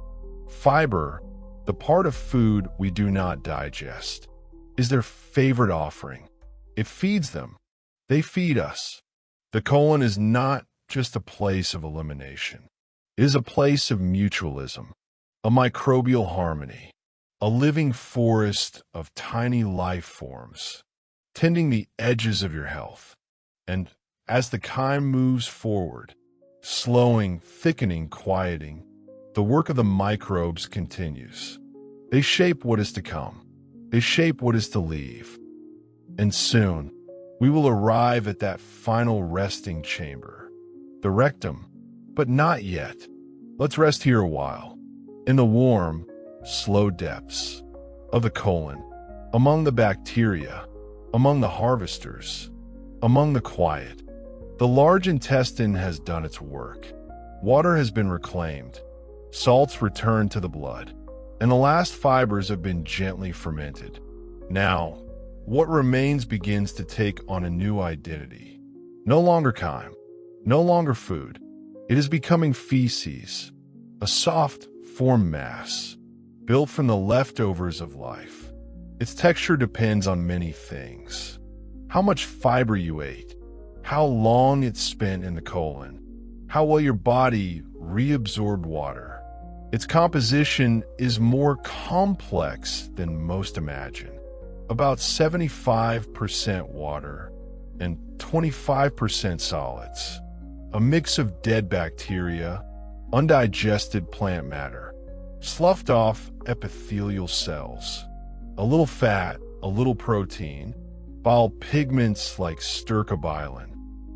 Fiber, the part of food we do not digest, is their favorite offering. It feeds them. They feed us. The colon is not just a place of elimination. It is a place of mutualism, a microbial harmony, a living forest of tiny life forms, tending the edges of your health. And as the chyme moves forward, slowing, thickening, quieting, the work of the microbes continues. They shape what is to come. They shape what is to leave. And soon, we will arrive at that final resting chamber, the rectum, but not yet. Let's rest here a while, in the warm, slow depths of the colon, among the bacteria, among the harvesters, among the quiet. The large intestine has done its work. Water has been reclaimed, salts returned to the blood, and the last fibers have been gently fermented. Now, what remains begins to take on a new identity. No longer chyme, no longer food. It is becoming feces, a soft, form mass, built from the leftovers of life. Its texture depends on many things. How much fiber you ate, how long it spent in the colon, how well your body reabsorbed water. Its composition is more complex than most imagine. About 75% water and 25% solids. A mix of dead bacteria, undigested plant matter, sloughed off epithelial cells, a little fat, a little protein, bile pigments like stercobilin,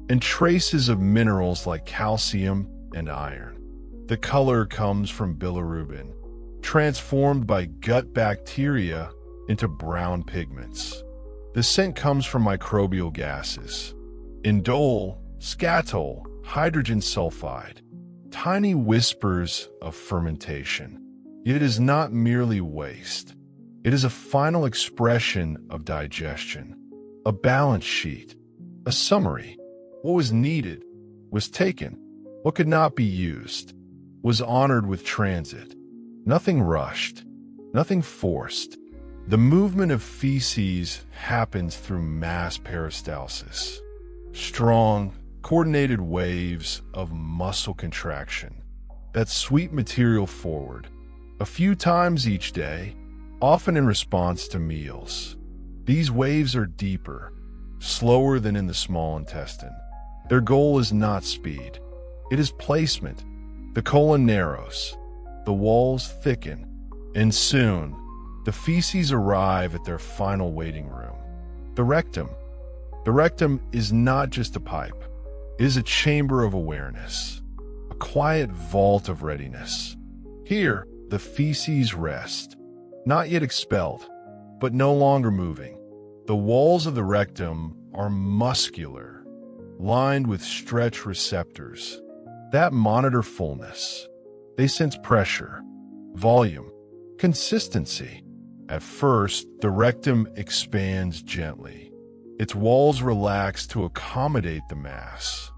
and traces of minerals like calcium, and iron. The color comes from bilirubin, transformed by gut bacteria into brown pigments. The scent comes from microbial gases: indole, scatol, hydrogen sulfide, tiny whispers of fermentation. Yet it is not merely waste. It is a final expression of digestion, a balance sheet, a summary. What was needed was taken. What could not be used was honored with transit. Nothing rushed, nothing forced. The movement of feces happens through mass peristalsis. Strong, coordinated waves of muscle contraction that sweep material forward, a few times each day, often in response to meals. These waves are deeper, slower than in the small intestine. Their goal is not speed. It is placement. The colon narrows, the walls thicken, and soon the feces arrive at their final waiting room. The rectum. The rectum is not just a pipe. It is a chamber of awareness, a quiet vault of readiness. Here, the feces rest, not yet expelled, but no longer moving. The walls of the rectum are muscular, lined with stretch receptors that monitor fullness. They sense pressure, volume, consistency. At first, the rectum expands gently. Its walls relax to accommodate the mass.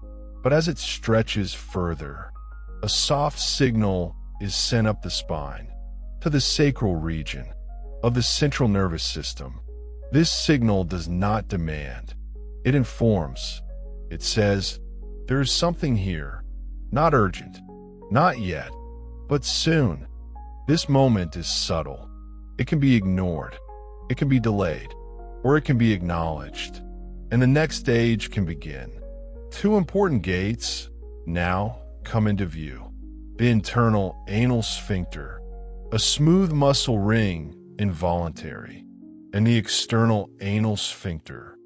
But as it stretches further, a soft signal is sent up the spine, to the sacral region of the central nervous system. This signal does not demand. It informs. It says, there is something here, not urgent, not yet, but soon. This moment is subtle. It can be ignored, it can be delayed, or it can be acknowledged, and the next stage can begin. Two important gates now come into view. The internal anal sphincter, a smooth muscle ring, involuntary, and the external anal sphincter,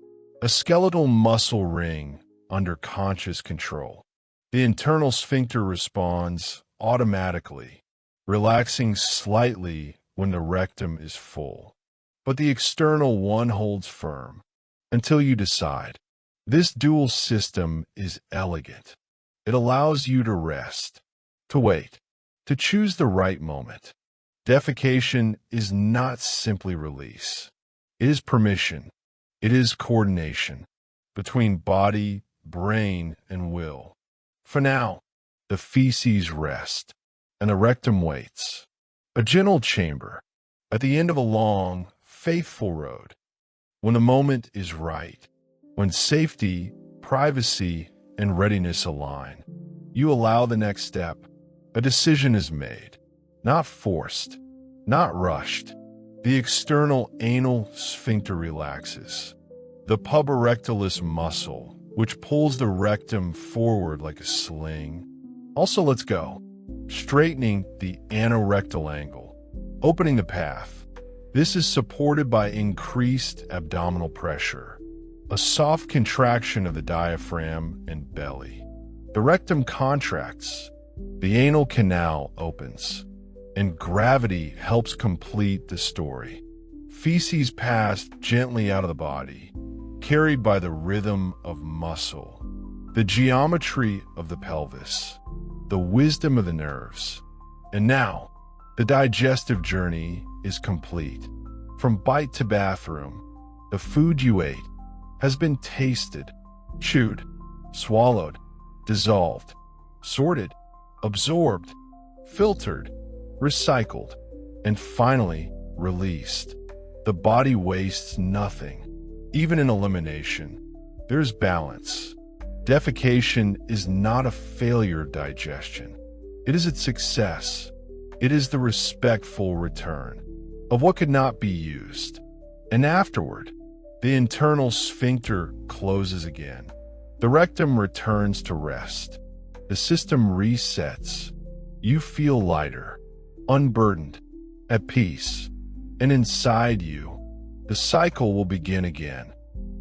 a skeletal muscle ring under conscious control. The internal sphincter responds automatically, relaxing slightly when the rectum is full, but the external one holds firm until you decide. This dual system is elegant. It allows you to rest, to wait, to choose the right moment. Defecation is not simply release. It is permission. It is coordination between body, brain, and will. For now, the feces rest, and the rectum waits. A gentle chamber at the end of a long, faithful road. When the moment is right, when safety, privacy, and readiness align, you allow the next step. A decision is made, not forced, not rushed. The external anal sphincter relaxes. The puborectalis muscle, which pulls the rectum forward like a sling, also lets go, straightening the anorectal angle, opening the path. This is supported by increased abdominal pressure, a soft contraction of the diaphragm and belly. The rectum contracts, the anal canal opens, and gravity helps complete the story. Feces pass gently out of the body, carried by the rhythm of muscle, the geometry of the pelvis, the wisdom of the nerves. And now, the digestive journey is complete. From bite to bathroom, the food you ate has been tasted, chewed, swallowed, dissolved, sorted, absorbed, filtered, recycled, and finally released. The body wastes nothing. Even in elimination, there's balance. Defecation is not a failure of digestion. It is its success. It is the respectful return of what could not be used. And afterward, the internal sphincter closes again. The rectum returns to rest. The system resets. You feel lighter, unburdened, at peace. And inside you, the cycle will begin again.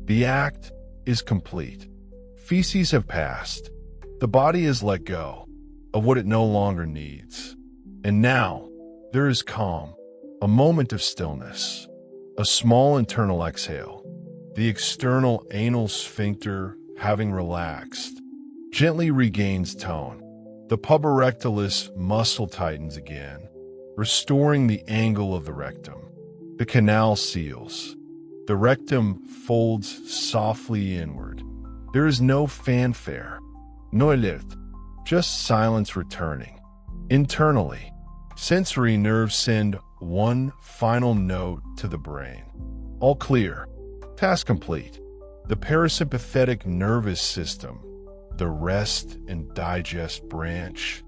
The act is complete. Feces have passed. The body is let go. of what it no longer needs. And now, there is calm, a moment of stillness, a small internal exhale, the external anal sphincter, having relaxed, gently regains tone. The puborectalis muscle tightens again, restoring the angle of the rectum. The canal seals. The rectum folds softly inward. There is no fanfare, no alert, just silence returning. Internally, sensory nerves send one final note to the brain. All clear. Task complete. The parasympathetic nervous system, the rest and digest branch,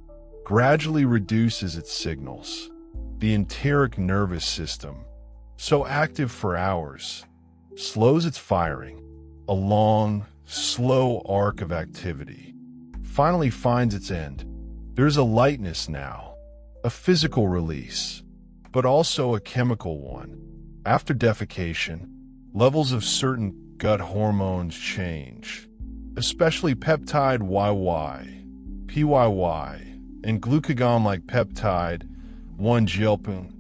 gradually reduces its signals. The enteric nervous system, so active for hours, slows its firing. A long, slow arc of activity finally finds its end. There's a lightness now, a physical release, but also a chemical one. After defecation, levels of certain gut hormones change, especially peptide YY, PYY, and glucagon-like peptide 1-GLP,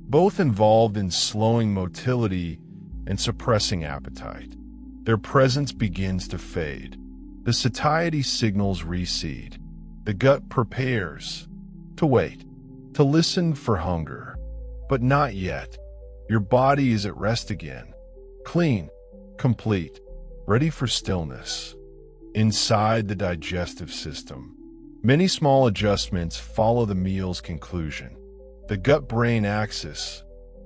both involved in slowing motility and suppressing appetite. Their presence begins to fade. The satiety signals recede. The gut prepares to wait, to listen for hunger. But not yet. Your body is at rest again, clean, complete, ready for stillness. Inside the digestive system, many small adjustments follow the meal's conclusion. The gut-brain axis,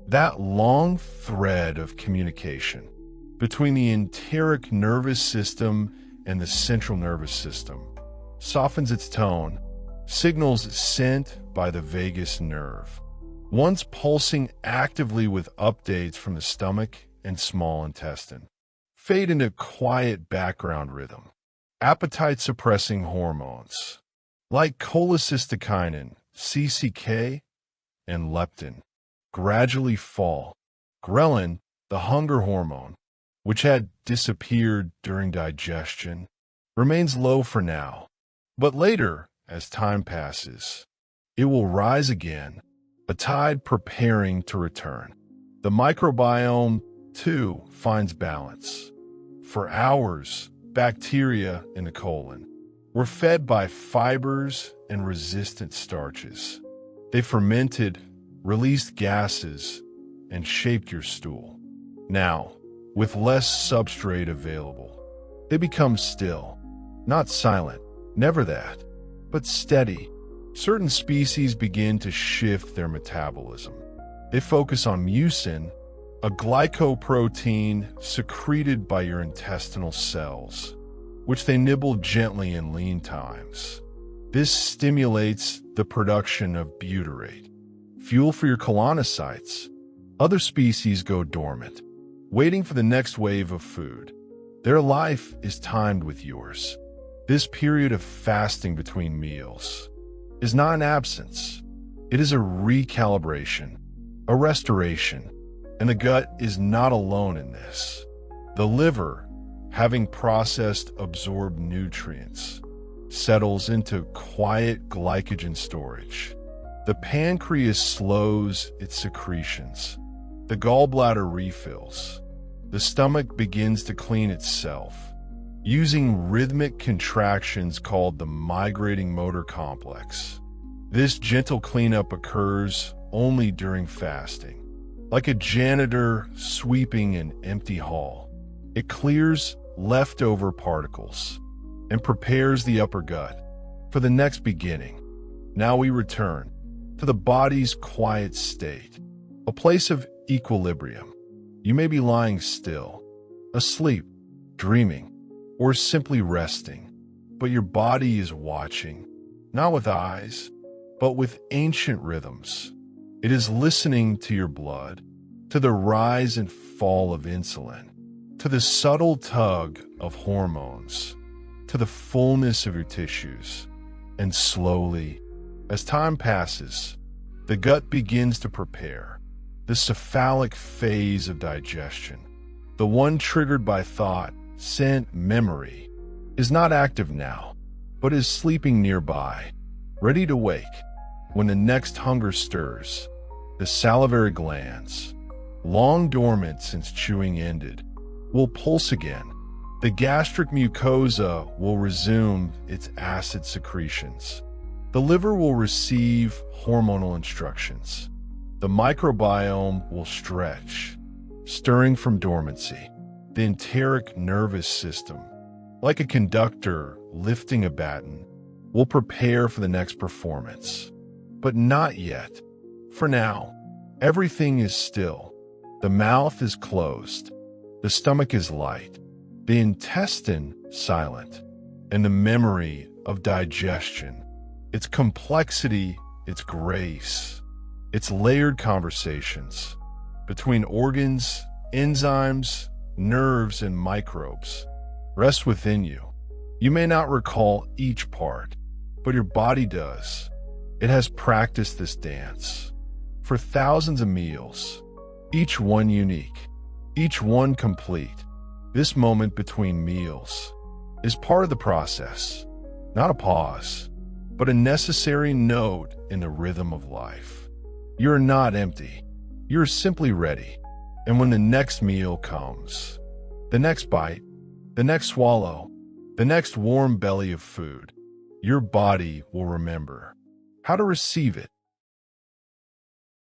that long thread of communication between the enteric nervous system and the central nervous system, softens its tone, signals sent by the vagus nerve, once pulsing actively with updates from the stomach and small intestine, fade into quiet background rhythm. Appetite-suppressing hormones, like cholecystokinin, CCK, and leptin, gradually fall. Ghrelin, the hunger hormone, which had disappeared during digestion, remains low for now. But later, as time passes, it will rise again, a tide preparing to return. The microbiome, too, finds balance. For hours, bacteria in the colon were fed by fibers and resistant starches. They fermented, released gases, and shaped your stool. Now, with less substrate available, they become still, not silent, never that, but steady. Certain species begin to shift their metabolism. They focus on mucin, a glycoprotein secreted by your intestinal cells, which they nibble gently in lean times. This stimulates the production of butyrate, fuel for your colonocytes. Other species go dormant, waiting for the next wave of food. Their life is timed with yours. This period of fasting between meals is not an absence. It is a recalibration, a restoration, and the gut is not alone in this. The liver, having processed absorbed nutrients, settles into quiet glycogen storage. The pancreas slows its secretions. The gallbladder refills. The stomach begins to clean itself, using rhythmic contractions called the migrating motor complex. This gentle cleanup occurs only during fasting. Like a janitor sweeping an empty hall, it clears leftover particles and prepares the upper gut for the next beginning. Now we return to the body's quiet state, a place of equilibrium. You may be lying still, asleep, dreaming, or simply resting, but your body is watching, not with eyes, but with ancient rhythms. It is listening to your blood, to the rise and fall of insulin, to the subtle tug of hormones, to the fullness of your tissues. And slowly, as time passes, the gut begins to prepare. The cephalic phase of digestion, the one triggered by thought, scent, memory, is not active now, but is sleeping nearby. ready to wake. When the next hunger stirs, the salivary glands, long dormant since chewing ended, will pulse again. The gastric mucosa will resume its acid secretions. The liver will receive hormonal instructions. The microbiome will stretch, stirring from dormancy. The enteric nervous system, like a conductor lifting a baton, will prepare for the next performance. But not yet. For now, everything is still. The mouth is closed. The stomach is light. The intestine silent. And the memory of digestion, its complexity, its grace, its layered conversations between organs, enzymes, nerves, and microbes, rest within you. You may not recall each part, but your body does. It has practiced this dance for thousands of meals, each one unique, each one complete. This moment between meals is part of the process, not a pause, but a necessary note in the rhythm of life. You're not empty. You're simply ready. And when the next meal comes, the next bite, the next swallow, the next warm belly of food, your body will remember how to receive it.